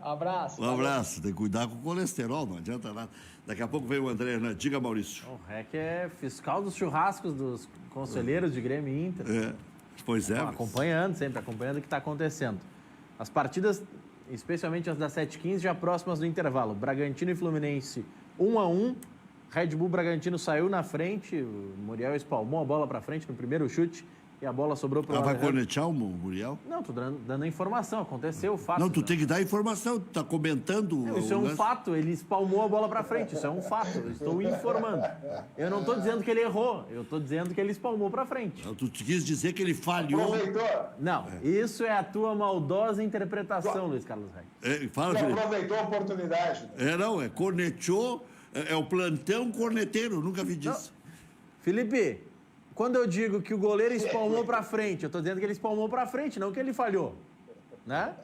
Abraço. Um abraço. Tem que cuidar com o colesterol, não adianta nada. Daqui a pouco vem o André Hernan. Diga, Maurício. O REC é fiscal dos churrascos dos conselheiros de Grêmio e Inter. Pois é. Acompanhando o que está acontecendo. As partidas, especialmente as das 7h15, já próximas do intervalo. Bragantino e Fluminense 1-1. Red Bull Bragantino saiu na frente. O Muriel espalmou a bola para frente no primeiro chute. E a bola sobrou para o vai cornetear o Muriel? Não, estou dando a informação. Aconteceu o fato. Não, tu tem que dar a informação. Tu está comentando. Isso é um fato. Ele espalmou a bola para frente. Isso é um fato. Eu estou informando. Eu não estou dizendo que ele errou. Eu estou dizendo que ele espalmou para frente. Tu quis dizer que ele falhou. Não, isso é a tua maldosa interpretação, Luiz Carlos Reis. Fala, Ele aproveitou a oportunidade. Não, corneteou. É o plantão corneteiro. Eu nunca vi disso. Não. Felipe, quando eu digo que o goleiro espalmou para frente, eu estou dizendo que ele espalmou para frente, não que ele falhou. Né?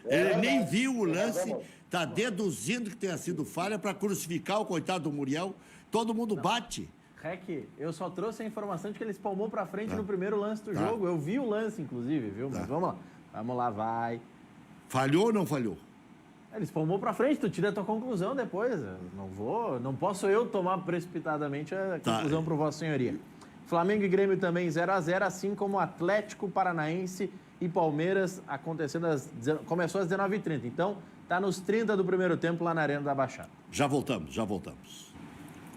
Ele nem viu o lance, está deduzindo que tenha sido falha para crucificar o coitado do Muriel. Todo mundo bate. Rec, eu só trouxe a informação de que ele espalmou para frente no primeiro lance do jogo. Eu vi o lance, inclusive, viu? Mas vamos lá. Vamos lá, vai. Falhou ou não falhou? Ele espalmou para frente, tu tira a tua conclusão depois. Não posso eu tomar precipitadamente a conclusão para Vossa Senhoria. Flamengo e Grêmio também 0-0, assim como Atlético Paranaense e Palmeiras começou às 19h30. Então, tá nos 30 do primeiro tempo lá na Arena da Baixada. Já voltamos.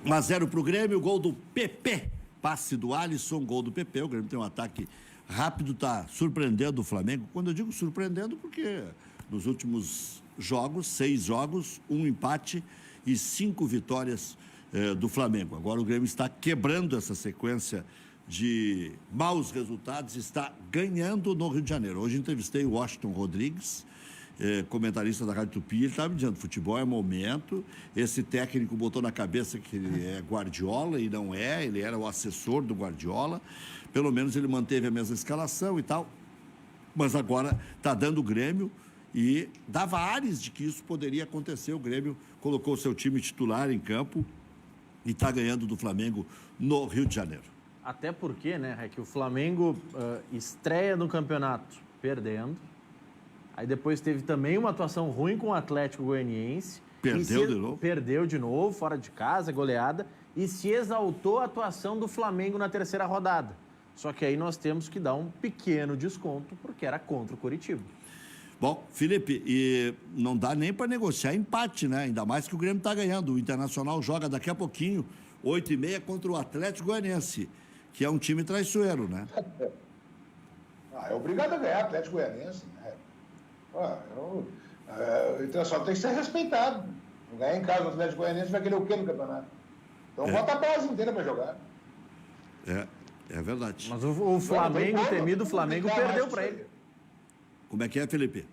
1-0 para o Grêmio, gol do PP. Passe do Alisson, gol do PP. O Grêmio tem um ataque rápido, tá surpreendendo o Flamengo. Quando eu digo surpreendendo, porque nos últimos jogos, 6 jogos, 1 empate e 5 vitórias do Flamengo. Agora o Grêmio está quebrando essa sequência de maus resultados, está ganhando no Rio de Janeiro. Hoje entrevistei o Washington Rodrigues comentarista da Rádio Tupi, ele estava me dizendo, futebol é momento, esse técnico botou na cabeça que ele é Guardiola e não é, ele era o assessor do Guardiola, pelo menos ele manteve a mesma escalação e tal, mas agora está dando o Grêmio e dava ares de que isso poderia acontecer. O Grêmio colocou o seu time titular em campo e está ganhando do Flamengo no Rio de Janeiro. Até porque, né, é que o Flamengo estreia no campeonato perdendo, aí depois teve também uma atuação ruim com o Atlético Goianiense. Perdeu de novo? Perdeu de novo, fora de casa, goleada, e se exaltou a atuação do Flamengo na terceira rodada. Só que aí nós temos que dar um pequeno desconto, porque era contra o Coritiba. Bom, Felipe, e não dá nem para negociar empate, né? Ainda mais que o Grêmio está ganhando. O Internacional joga daqui a pouquinho, 8h30, contra o Atlético Goianiense, que é um time traiçoeiro, né? É obrigado a ganhar o Atlético Goianiense, né? O Internacional tem que ser respeitado. Não ganhar em casa o Atlético Goianiense vai querer o quê no campeonato? Então bota a base inteira para jogar. É verdade. Mas o Flamengo, o temido Flamengo, perdeu para ele. Como é que é, Felipe?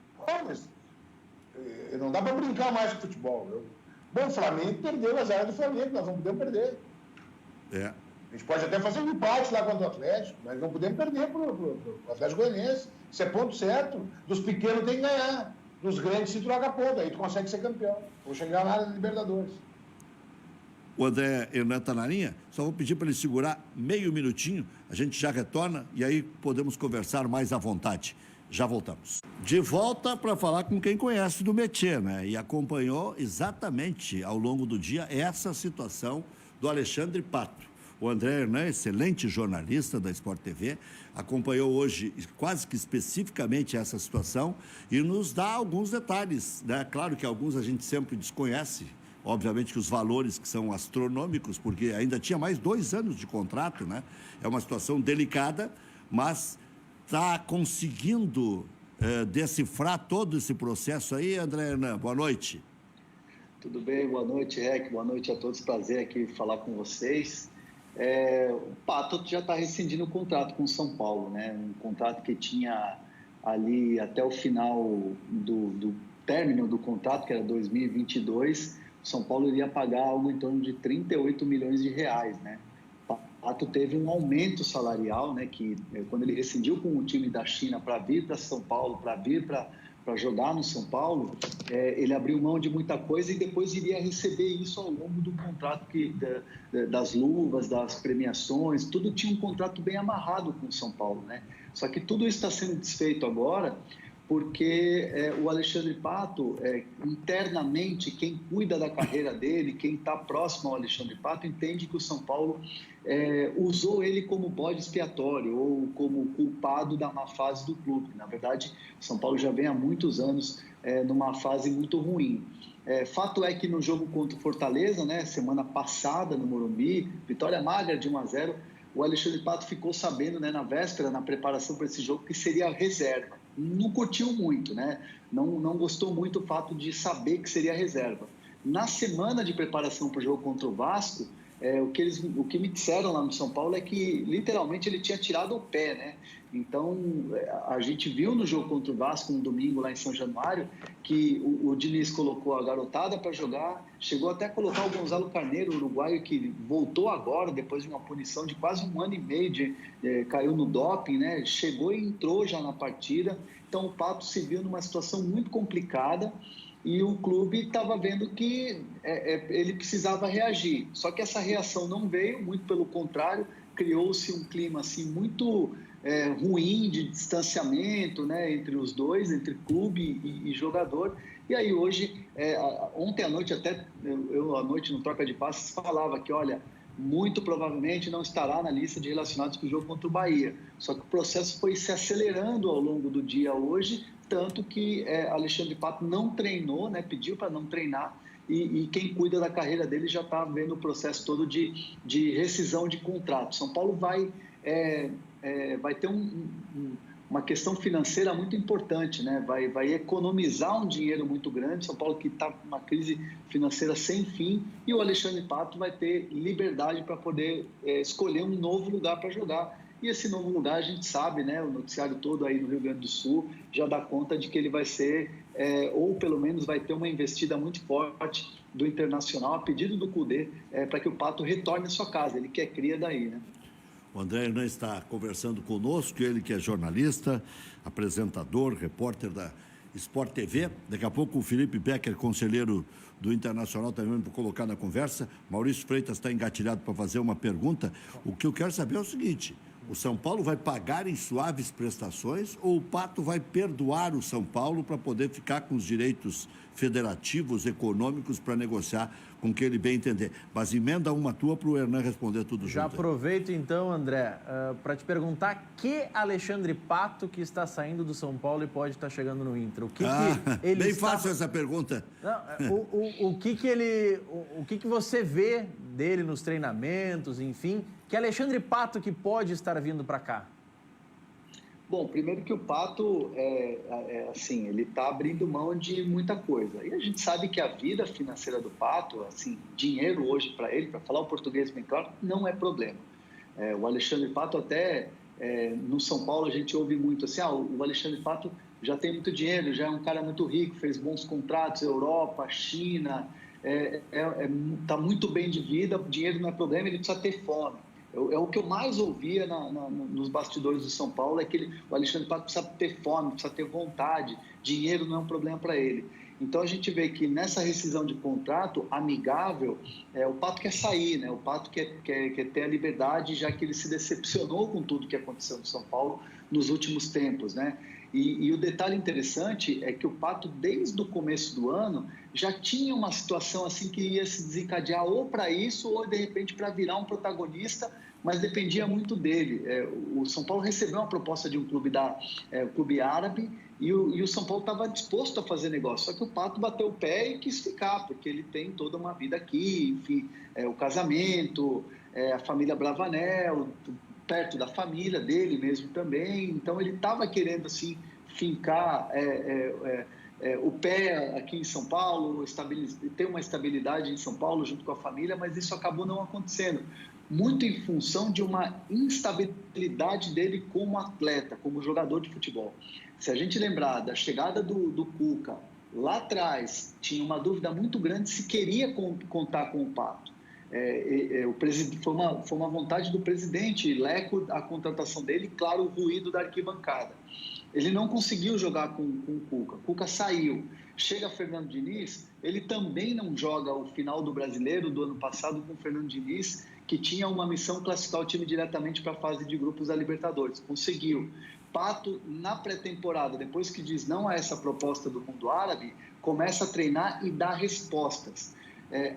Mas não dá para brincar mais com futebol. Bom, o Flamengo perdeu as áreas do Flamengo, nós não podemos perder. A gente pode até fazer um empate lá contra o Atlético, mas não podemos perder para o Atlético Goianiense. Isso é ponto certo. Dos pequenos tem que ganhar. Dos grandes se troca ponto. Aí tu consegue ser campeão. Vou chegar lá na Libertadores. O André Hernan está na linha, só vou pedir para ele segurar meio minutinho, a gente já retorna e aí podemos conversar mais à vontade. Já voltamos. De volta para falar com quem conhece do métier, né? E acompanhou exatamente ao longo do dia essa situação do Alexandre Pato. O André Hernan, excelente jornalista da Sport TV, acompanhou hoje quase que especificamente essa situação e nos dá alguns detalhes, né? Claro que alguns a gente sempre desconhece, obviamente que os valores que são astronômicos, porque ainda tinha mais 2 anos de contrato, né? É uma situação delicada, mas está conseguindo decifrar todo esse processo aí, André Hernan? Boa noite. Tudo bem, boa noite, Rec, boa noite a todos, prazer aqui falar com vocês. O Pato já está rescindindo o contrato com o São Paulo, né? Um contrato que tinha ali até o final do término do contrato, que era 2022, o São Paulo iria pagar algo em torno de 38 milhões de reais, né? O Pato teve um aumento salarial, né? Que quando ele rescindiu com o time da China para vir para São Paulo, para vir para jogar no São Paulo, ele abriu mão de muita coisa e depois iria receber isso ao longo do contrato das luvas, das premiações, tudo tinha um contrato bem amarrado com o São Paulo, né? Só que tudo isso está sendo desfeito agora porque o Alexandre Pato, internamente, quem cuida da carreira dele, quem está próximo ao Alexandre Pato, entende que o São Paulo usou ele como bode expiatório ou como culpado da má fase do clube. Na verdade, o São Paulo já vem há muitos anos numa fase muito ruim. Fato é que no jogo contra o Fortaleza, né, semana passada no Morumbi, vitória magra de 1-0, o Alexandre Pato ficou sabendo, né, na véspera, na preparação para esse jogo, que seria reserva. Não curtiu muito, né? Não gostou muito do fato de saber que seria reserva. Na semana de preparação para o jogo contra o Vasco, o que me disseram lá no São Paulo é que literalmente ele tinha tirado o pé, né? Então a gente viu no jogo contra o Vasco no domingo lá em São Januário que o Diniz colocou a garotada para jogar, chegou até a colocar o Gonzalo Carneiro, o uruguaio, que voltou agora depois de uma punição de quase 1 ano e meio, caiu no doping, né? Chegou e entrou já na partida. Então o Pato se viu numa situação muito complicada e o clube estava vendo que ele precisava reagir. Só que essa reação não veio, muito pelo contrário, criou-se um clima assim muito ruim de distanciamento, né, entre os dois, entre clube e jogador. E aí hoje, ontem à noite até, eu à noite no Troca de Passes falava que, olha, muito provavelmente não estará na lista de relacionados com o jogo contra o Bahia. Só que o processo foi se acelerando ao longo do dia hoje, tanto que Alexandre Pato não treinou, né, pediu para não treinar, e quem cuida da carreira dele já está vendo o processo todo de rescisão de contrato. São Paulo vai ter uma questão financeira muito importante, né? Vai economizar um dinheiro muito grande. São Paulo que está com uma crise financeira sem fim, e o Alexandre Pato vai ter liberdade para poder escolher um novo lugar para jogar. E esse novo lugar, a gente sabe, né, o noticiário todo aí no Rio Grande do Sul já dá conta de que ele vai ser, ou pelo menos vai ter uma investida muito forte do Internacional, a pedido do Cudê, para que o Pato retorne à sua casa. Ele quer cria daí, né? O André Hernan está conversando conosco, ele que é jornalista, apresentador, repórter da Sport TV. Daqui a pouco o Felipe Becker, conselheiro do Internacional, também para colocar na conversa. Maurício Freitas está engatilhado para fazer uma pergunta. O que eu quero saber é o seguinte: o São Paulo vai pagar em suaves prestações ou o Pato vai perdoar o São Paulo para poder ficar com os direitos federativos, econômicos, para negociar com o que ele bem entender? Mas emenda uma tua para o Hernan responder tudo Já junto. aproveito então, André, para te perguntar que Alexandre Pato que está saindo do São Paulo e pode estar chegando no Inter. O que ele bem está... fácil essa pergunta. Não, o que você vê dele nos treinamentos, enfim, que Alexandre Pato que pode estar vindo para cá? Bom, primeiro que o Pato, assim, ele está abrindo mão de muita coisa. E a gente sabe que a vida financeira do Pato, assim, dinheiro hoje para ele, para falar o português bem claro, não é problema. O Alexandre Pato até, no São Paulo, a gente ouve muito assim, o Alexandre Pato já tem muito dinheiro, já é um cara muito rico, fez bons contratos, Europa, China, está muito bem de vida, dinheiro não é problema, ele precisa ter fome. É o que eu mais ouvia nos bastidores do São Paulo, é que o Alexandre Pato precisa ter fome, precisa ter vontade, dinheiro não é um problema para ele. Então a gente vê que nessa rescisão de contrato amigável, o Pato quer sair, né? O Pato quer ter a liberdade, já que ele se decepcionou com tudo que aconteceu no São Paulo nos últimos tempos, né? E o detalhe interessante é que o Pato, desde o começo do ano, já tinha uma situação assim que ia se desencadear ou para isso ou, de repente, para virar um protagonista, mas dependia muito dele. O São Paulo recebeu uma proposta de um clube, clube árabe, e o São Paulo estava disposto a fazer negócio, só que o Pato bateu o pé e quis ficar, porque ele tem toda uma vida aqui, enfim, o casamento, a família Bravanel, perto da família dele mesmo também, então ele estava querendo assim fincar o pé aqui em São Paulo, ter uma estabilidade em São Paulo junto com a família, mas isso acabou não acontecendo, muito em função de uma instabilidade dele como atleta, como jogador de futebol. Se a gente lembrar da chegada do Cuca, lá atrás tinha uma dúvida muito grande se queria contar com o Pato. Foi uma vontade do presidente Leco a contratação dele, claro, o ruído da arquibancada. Ele não conseguiu jogar com o Cuca saiu. Chega Fernando Diniz, ele também não joga o final do Brasileiro do ano passado com o Fernando Diniz, que tinha uma missão classificar o time diretamente para a fase de grupos da Libertadores. Conseguiu. Pato, na pré-temporada, depois que diz não a essa proposta do mundo árabe, começa a treinar e dá respostas.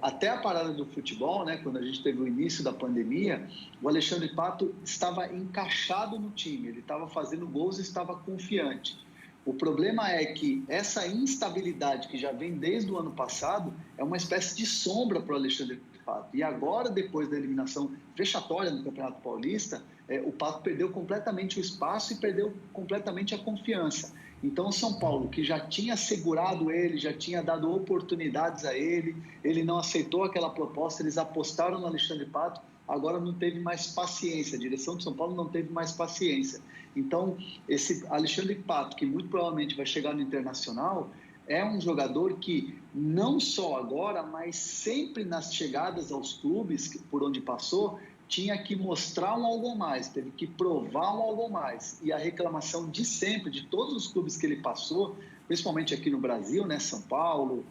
Até a parada do futebol, né, quando a gente teve o início da pandemia, o Alexandre Pato estava encaixado no time, ele estava fazendo gols e estava confiante. O problema é que essa instabilidade que já vem desde o ano passado é uma espécie de sombra para o Alexandre Pato. E agora, depois da eliminação vexatória no Campeonato Paulista, o Pato perdeu completamente o espaço e perdeu completamente a confiança. Então, o São Paulo, que já tinha segurado ele, já tinha dado oportunidades a ele, ele não aceitou aquela proposta, eles apostaram no Alexandre Pato, agora não teve mais paciência, a direção do São Paulo não teve mais paciência. Então, esse Alexandre Pato, que muito provavelmente vai chegar no Internacional, é um jogador que não só agora, mas sempre nas chegadas aos clubes por onde passou, tinha que mostrar um algo a mais, teve que provar um algo a mais. E a reclamação de sempre, de todos os clubes que ele passou, principalmente aqui no Brasil, né, São Paulo,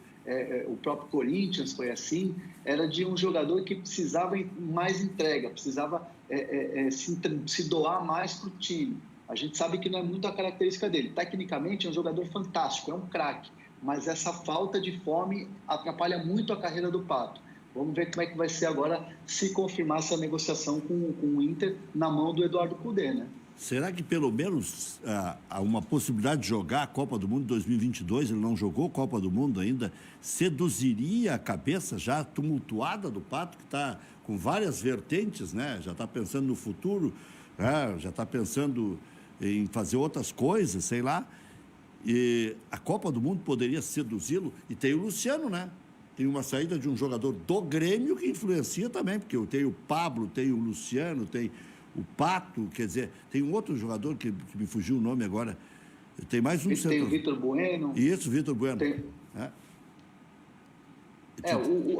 o próprio Corinthians foi assim, era de um jogador que precisava mais entrega, precisava se doar mais para o time. A gente sabe que não é muito a característica dele. Tecnicamente é um jogador fantástico, é um craque, mas essa falta de fome atrapalha muito a carreira do Pato. Vamos ver como é que vai ser agora se confirmar essa negociação com o Inter na mão do Eduardo Cudê, né? Será que pelo menos há uma possibilidade de jogar a Copa do Mundo 2022, ele não jogou a Copa do Mundo ainda, seduziria a cabeça já tumultuada do Pato, que está com várias vertentes, né? Já está pensando no futuro, né? Já está pensando em fazer outras coisas, sei lá. E a Copa do Mundo poderia seduzi-lo. E tem o Luciano, né? Tem uma saída de um jogador do Grêmio que influencia também, porque eu tenho o Pablo, tem o Luciano, tem o Pato, quer dizer, tem um outro jogador que me fugiu o nome agora. Tem mais um Tem o Vitor Bueno. Isso, Vitor Bueno. Tem...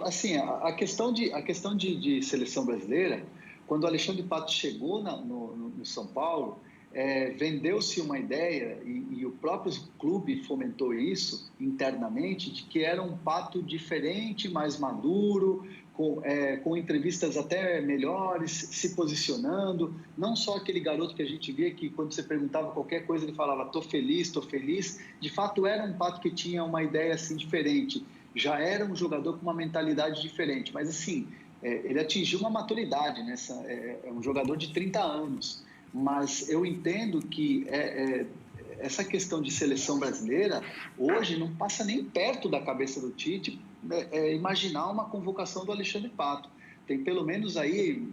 assim, a questão de seleção brasileira, quando o Alexandre Pato chegou no São Paulo, vendeu-se uma ideia, e o próprio clube fomentou isso internamente, de que era um Pato diferente, mais maduro, com entrevistas até melhores, se posicionando, não só aquele garoto que a gente via que quando você perguntava qualquer coisa ele falava estou feliz, de fato era um Pato que tinha uma ideia assim diferente, já era um jogador com uma mentalidade diferente, mas assim, ele atingiu uma maturidade, né? É um jogador de 30 anos, mas eu entendo que essa questão de seleção brasileira, hoje não passa nem perto da cabeça do Tite imaginar uma convocação do Alexandre Pato. Tem pelo menos aí,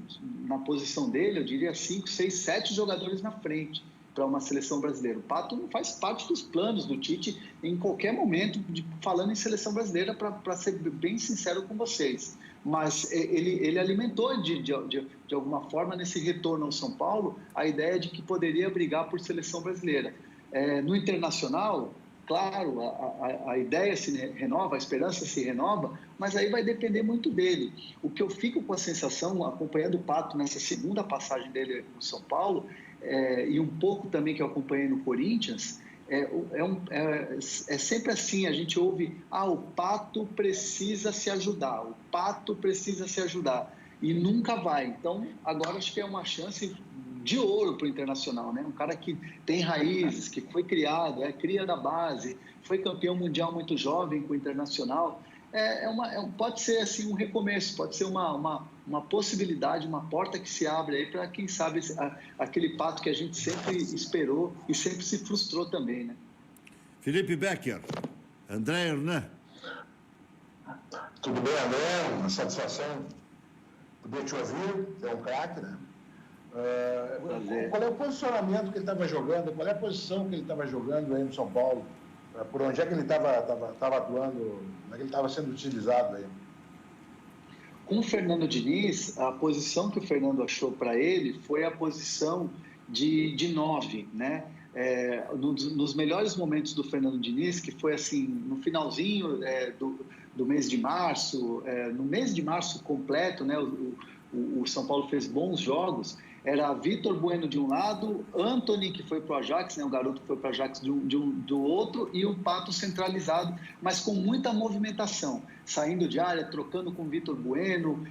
na posição dele, eu diria 5, 6, 7 jogadores na frente para uma seleção brasileira. O Pato não faz parte dos planos do Tite em qualquer momento, falando em seleção brasileira, para ser bem sincero com vocês. Mas ele alimentou, de alguma forma, nesse retorno ao São Paulo, a ideia de que poderia brigar por seleção brasileira. No Internacional, claro, a ideia se renova, a esperança se renova, mas aí vai depender muito dele. O que eu fico com a sensação, acompanhando o Pato nessa segunda passagem dele no São Paulo, e um pouco também que eu acompanhei no Corinthians, é sempre assim, a gente ouve, o Pato precisa se ajudar, o Pato precisa se ajudar, e nunca vai. Então, agora acho que é uma chance de ouro para o Internacional, né? Um cara que tem raízes, que foi criado, cria da base, foi campeão mundial muito jovem com o Internacional. Pode ser assim um recomeço, pode ser uma possibilidade, uma porta que se abre aí para, quem sabe, aquele Pato que a gente sempre esperou e sempre se frustrou também, né? Felipe Becker, André Hernan. Tudo bem, André? Uma satisfação poder te ouvir, é um craque, né? Qual é o posicionamento que ele estava jogando, qual é a posição que ele estava jogando aí no São Paulo? Por onde é que ele estava atuando, como é que ele estava sendo utilizado aí? Com o Fernando Diniz, a posição que o Fernando achou para ele foi a posição de 9, né? Nos melhores momentos do Fernando Diniz, que foi assim, no finalzinho do mês de março, no mês de março completo, né? O São Paulo fez bons jogos, era Vitor Bueno de um lado, Antony, que foi para o Ajax, né, o garoto que foi para o Ajax do outro, e o Pato centralizado, mas com muita movimentação, saindo de área, trocando com Vitor Bueno,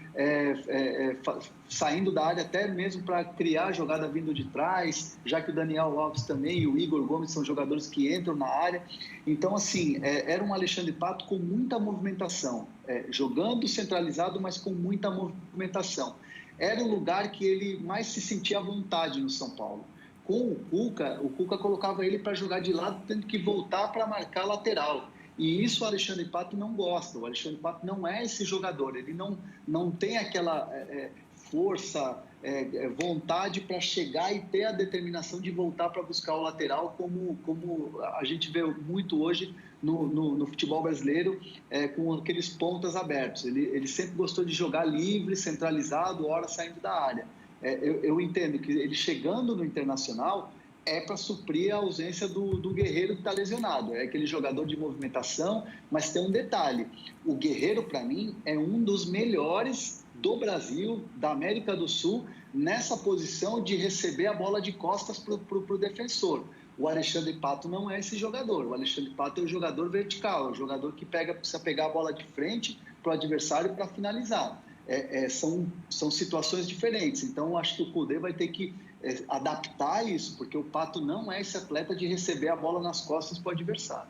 saindo da área até mesmo para criar a jogada vindo de trás, já que o Daniel Alves também e o Igor Gomes são jogadores que entram na área. Então, assim, era um Alexandre Pato com muita movimentação, jogando centralizado, mas com muita movimentação. Era o lugar que ele mais se sentia à vontade no São Paulo. Com o Cuca colocava ele para jogar de lado, tendo que voltar para marcar a lateral. E isso o Alexandre Pato não gosta. O Alexandre Pato não é esse jogador. Ele não tem aquela força, vontade para chegar e ter a determinação de voltar para buscar o lateral, como a gente vê muito hoje no futebol brasileiro, com aqueles pontas abertos. Ele sempre gostou de jogar livre, centralizado, hora saindo da área. Eu entendo que ele chegando no Internacional para suprir a ausência do Guerreiro que está lesionado. É aquele jogador de movimentação, mas tem um detalhe. O Guerreiro, para mim, é um dos melhores do Brasil, da América do Sul, nessa posição de receber a bola de costas para o defensor. O Alexandre Pato não é esse jogador. O Alexandre Pato é o jogador vertical, é o jogador que precisa pegar a bola de frente para o adversário para finalizar. São situações diferentes. Então, acho que o Kudê vai ter que adaptar isso, porque o Pato não é esse atleta de receber a bola nas costas para o adversário.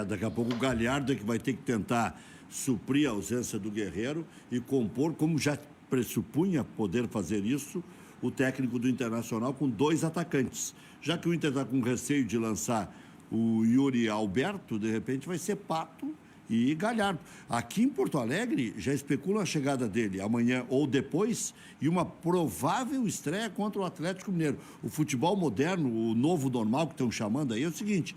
Daqui a pouco o Galhardo é que vai ter que tentar suprir a ausência do Guerreiro e compor, como já pressupunha poder fazer isso, o técnico do Internacional com 2 atacantes. Já que o Inter está com receio de lançar o Yuri Alberto, de repente vai ser Pato e Galhardo. Aqui em Porto Alegre já especulam a chegada dele amanhã ou depois e uma provável estreia contra o Atlético Mineiro. O futebol moderno, o novo normal que estão chamando aí, é o seguinte: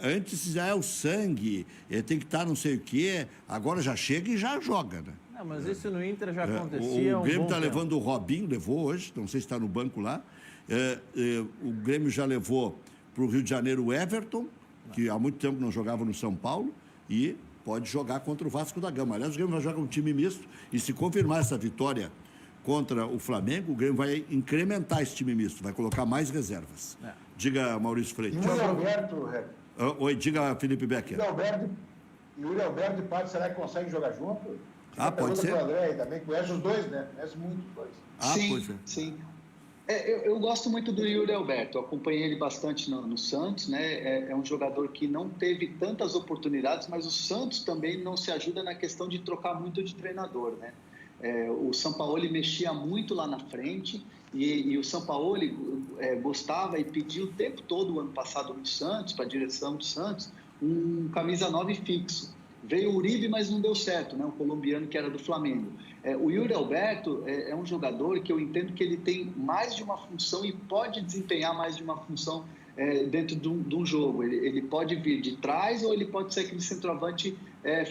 antes já é o sangue, tem que estar não sei o quê, agora já chega e já joga, né? Não, mas isso no Inter já acontecia. O Grêmio está tempo. levando o Robinho, levou hoje, não sei se está no banco lá. O Grêmio já levou para o Rio de Janeiro o Everton, que há muito tempo não jogava no São Paulo, e pode jogar contra o Vasco da Gama. Aliás, o Grêmio vai jogar um time misto, e se confirmar essa vitória contra o Flamengo, o Grêmio vai incrementar esse time misto, vai colocar mais reservas. Diga, Maurício Freire. Yuri Alberto, Oi, diga, Felipe Becker. Yuri Alberto e Pato, será que conseguem jogar junto? Pode ser. O André aí também conhece os dois, né? Conhece muito os dois. Sim, pois é. sim. Eu gosto muito do Yuri Alberto, eu acompanhei ele bastante no Santos, né? É um jogador que não teve tantas oportunidades, mas o Santos também não se ajuda na questão de trocar muito de treinador, né? O Sampaoli mexia muito lá na frente e o Sampaoli gostava e pediu o tempo todo o ano passado no Santos, para a direção do Santos, um camisa 9 fixo. Veio o Uribe, mas não deu certo, né? O colombiano que era do Flamengo. O Yuri Alberto é um jogador que eu entendo que ele tem mais de uma função e pode desempenhar mais de uma função dentro de um jogo. Ele pode vir de trás ou ele pode ser aquele centroavante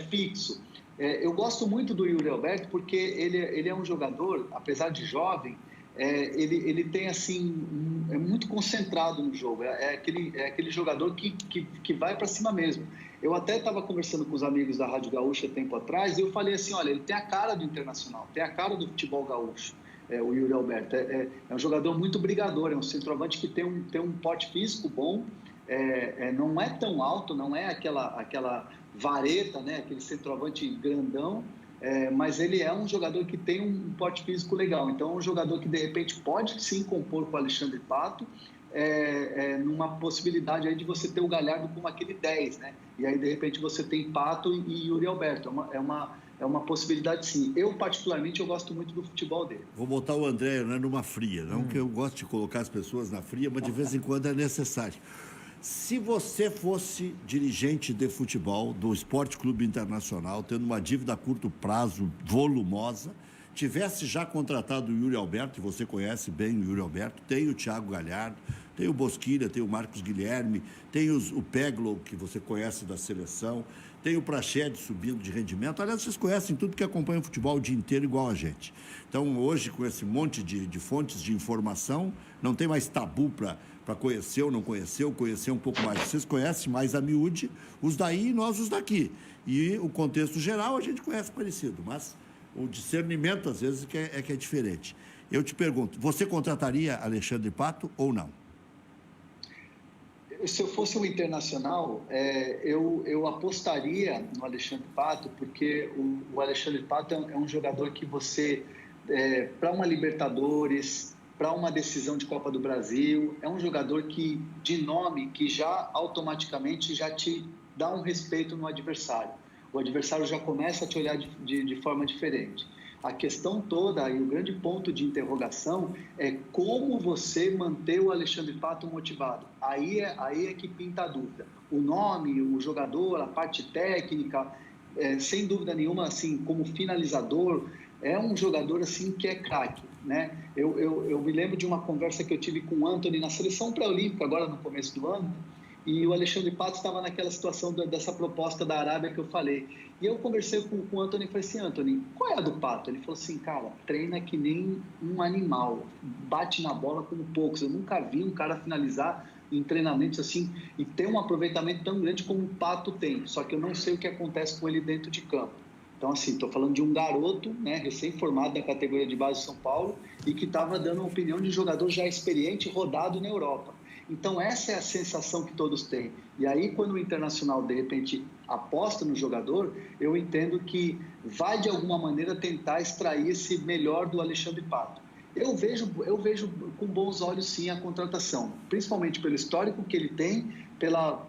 fixo. Eu gosto muito do Yuri Alberto porque ele é um jogador, apesar de jovem, ele tem assim é muito concentrado no jogo. É aquele jogador que vai para cima mesmo. Eu até estava conversando com os amigos da Rádio Gaúcha tempo atrás e eu falei assim, olha, ele tem a cara do Internacional, tem a cara do futebol gaúcho, o Yuri Alberto. É um jogador muito brigador, é um centroavante que tem um porte físico bom, não é tão alto, não é aquela vareta, né, aquele centroavante grandão, mas ele é um jogador que tem um porte físico legal. Então, é um jogador que, de repente, pode sim compor com o Alexandre Pato, numa possibilidade aí de você ter o Galhardo como aquele 10, né? E aí, de repente, você tem Pato e Yuri Alberto. É uma possibilidade, sim. Eu, particularmente, eu gosto muito do futebol dele. Vou botar o André numa fria. Não que eu gosto de colocar as pessoas na fria, mas de vez em quando é necessário. Se você fosse dirigente de futebol do Esporte Clube Internacional, tendo uma dívida a curto prazo volumosa, tivesse já contratado o Yuri Alberto, e você conhece bem o Yuri Alberto, tem o Thiago Galhardo, tem o Bosquilha, tem o Marcos Guilherme, tem o Peglow, que você conhece da seleção, tem o Praxedes subindo de rendimento. Aliás, vocês conhecem tudo que acompanha o futebol o dia inteiro igual a gente. Então, hoje, com esse monte de fontes de informação, não tem mais tabu para conhecer ou não conhecer, ou conhecer um pouco mais. Vocês conhecem mais a miúde, os daí e nós os daqui. E o contexto geral a gente conhece parecido, mas o discernimento, às vezes, que é diferente. Eu te pergunto, você contrataria Alexandre Pato ou não? Se eu fosse um Internacional, eu apostaria no Alexandre Pato, porque o Alexandre Pato é um jogador que você, para uma Libertadores, para uma decisão de Copa do Brasil, é um jogador que, de nome, que já automaticamente já te dá um respeito no adversário. O adversário já começa a te olhar de forma diferente. A questão toda e o grande ponto de interrogação é como você manter o Alexandre Pato motivado. Aí é que pinta a dúvida. O nome, o jogador, a parte técnica, sem dúvida nenhuma, assim, como finalizador, é um jogador assim que é craque, né? Eu me lembro de uma conversa que eu tive com o Antony na seleção pré-olímpica, agora no começo do ano, e o Alexandre Pato estava naquela situação dessa proposta da Arábia que eu falei. E eu conversei com o Antony e falei assim, Antony, qual é a do Pato? Ele falou assim, cara, treina que nem um animal, bate na bola como poucos. Eu nunca vi um cara finalizar em treinamentos assim e ter um aproveitamento tão grande como o Pato tem. Só que eu não sei o que acontece com ele dentro de campo. Então, assim, estou falando de um garoto, né, recém-formado da categoria de base de São Paulo e que estava dando a opinião de um jogador já experiente, rodado na Europa. Então, essa é a sensação que todos têm. E aí, quando o Internacional, de repente, aposta no jogador, eu entendo que vai, de alguma maneira, tentar extrair esse melhor do Alexandre Pato. Eu vejo com bons olhos, sim, a contratação, principalmente pelo histórico que ele tem, pela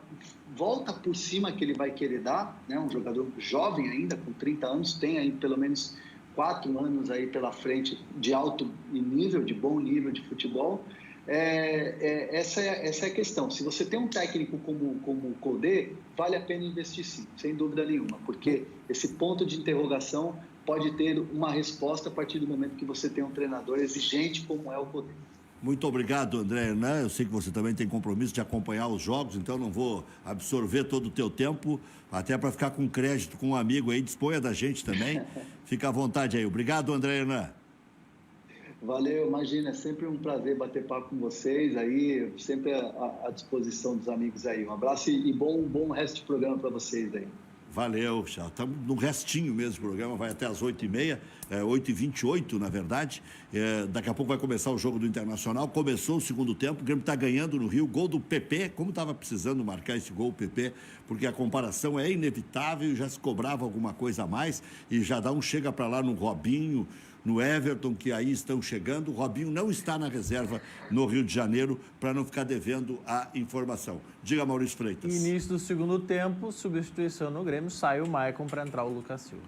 volta por cima que ele vai querer dar, né? Um jogador jovem ainda, com 30 anos, tem aí pelo menos 4 anos aí pela frente de alto nível, de bom nível de futebol. Essa é a questão. Se você tem um técnico como o Codê, vale a pena investir sim, sem dúvida nenhuma, porque esse ponto de interrogação pode ter uma resposta a partir do momento que você tem um treinador exigente como é o Codê. Muito obrigado, André Hernan. Eu sei que você também tem compromisso de acompanhar os jogos, então não vou absorver todo o teu tempo, até para ficar com crédito com um amigo aí. Disponha da gente também. Fica à vontade aí. Obrigado, André Hernan. Valeu, imagina, é sempre um prazer bater papo com vocês aí, sempre à disposição dos amigos aí. Um abraço e bom resto de programa para vocês aí. Valeu, já estamos no restinho mesmo do programa, vai até às 8h30, 8h28, na verdade. Daqui a pouco vai começar o jogo do Internacional. Começou o segundo tempo, o Grêmio está ganhando no Rio, gol do PP. Como estava precisando marcar esse gol, o PP, porque a comparação é inevitável, já se cobrava alguma coisa a mais, e já dá um chega para lá no Robinho, no Everton, que aí estão chegando. O Robinho não está na reserva no Rio de Janeiro, para não ficar devendo a informação. Diga, Maurício Freitas. Início do segundo tempo, substituição no Grêmio, sai o Maicon para entrar o Lucas Silva.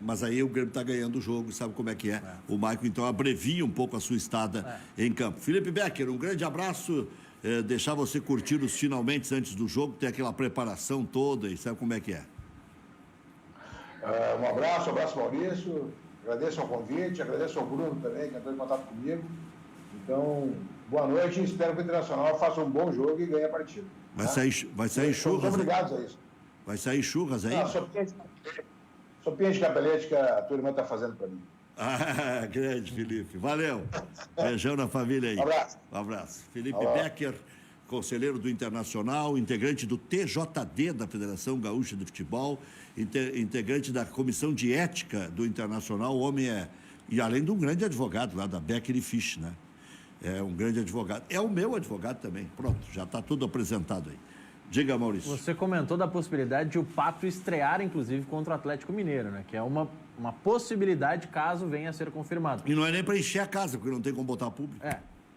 Mas aí o Grêmio está ganhando o jogo, sabe como é que é. O Maicon, então, abrevia um pouco a sua estada em campo. Felipe Becker, um grande abraço. Deixar você curtir os finalmente antes do jogo, ter aquela preparação toda e sabe como é que é. Um abraço, Maurício. Agradeço ao convite, agradeço ao Bruno também, que entrou em contato comigo. Então, boa noite e espero que o Internacional faça um bom jogo e ganhe a partida. Vai sair churras? Muito obrigado a isso. Vai sair churras aí? Sopinha de capelete que a tua irmã está fazendo para mim. Grande, Felipe. Valeu. Beijão na família aí. Um abraço. Felipe Becker, conselheiro do Internacional, integrante do TJD da Federação Gaúcha de Futebol, integrante da Comissão de Ética do Internacional. O homem e além de um grande advogado lá da Becker e Fisch, né? É um grande advogado. É o meu advogado também. Pronto, já está tudo apresentado aí. Diga, Maurício. Você comentou da possibilidade de o Pato estrear, inclusive, contra o Atlético Mineiro, né? Que é uma possibilidade caso venha a ser confirmado. E não é nem para encher a casa, porque não tem como botar público.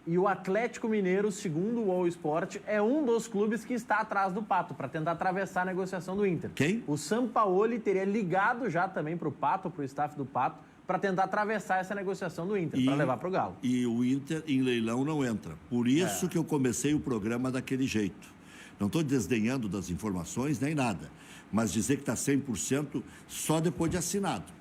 E o Atlético Mineiro, segundo o All Sport, é um dos clubes que está atrás do Pato, para tentar atravessar a negociação do Inter. Quem? O Sampaoli teria ligado já também para o Pato, para o staff do Pato, para tentar atravessar essa negociação do Inter, para levar para o Galo. E o Inter em leilão não entra. Por isso que eu comecei o programa daquele jeito. Não estou desdenhando das informações nem nada, mas dizer que está 100% só depois de assinado.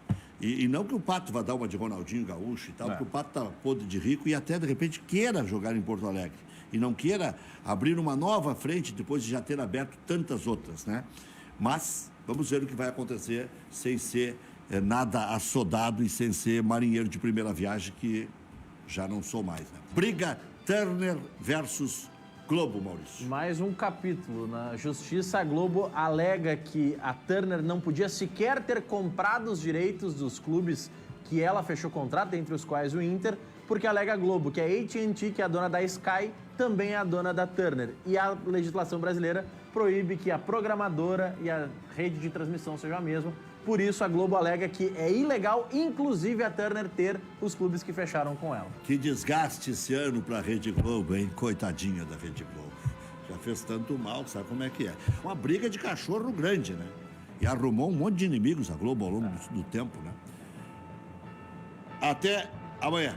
E não que o Pato vá dar uma de Ronaldinho Gaúcho e tal, porque o Pato está podre de rico e até, de repente, queira jogar em Porto Alegre. E não queira abrir uma nova frente depois de já ter aberto tantas outras, né? Mas vamos ver o que vai acontecer sem ser nada assodado e sem ser marinheiro de primeira viagem, que já não sou mais, né? Briga Turner versus Globo, Maurício. Mais um capítulo. Na Justiça, a Globo alega que a Turner não podia sequer ter comprado os direitos dos clubes que ela fechou contrato, entre os quais o Inter, porque alega a Globo que a AT&T, que é a dona da Sky, também é a dona da Turner. E a legislação brasileira proíbe que a programadora e a rede de transmissão sejam a mesma. Por isso, a Globo alega que é ilegal, inclusive, a Turner ter os clubes que fecharam com ela. Que desgaste esse ano para a Rede Globo, hein? Coitadinha da Rede Globo. Já fez tanto mal, sabe como é que é? Uma briga de cachorro grande, né? E arrumou um monte de inimigos a Globo ao longo do tempo, né? Até amanhã.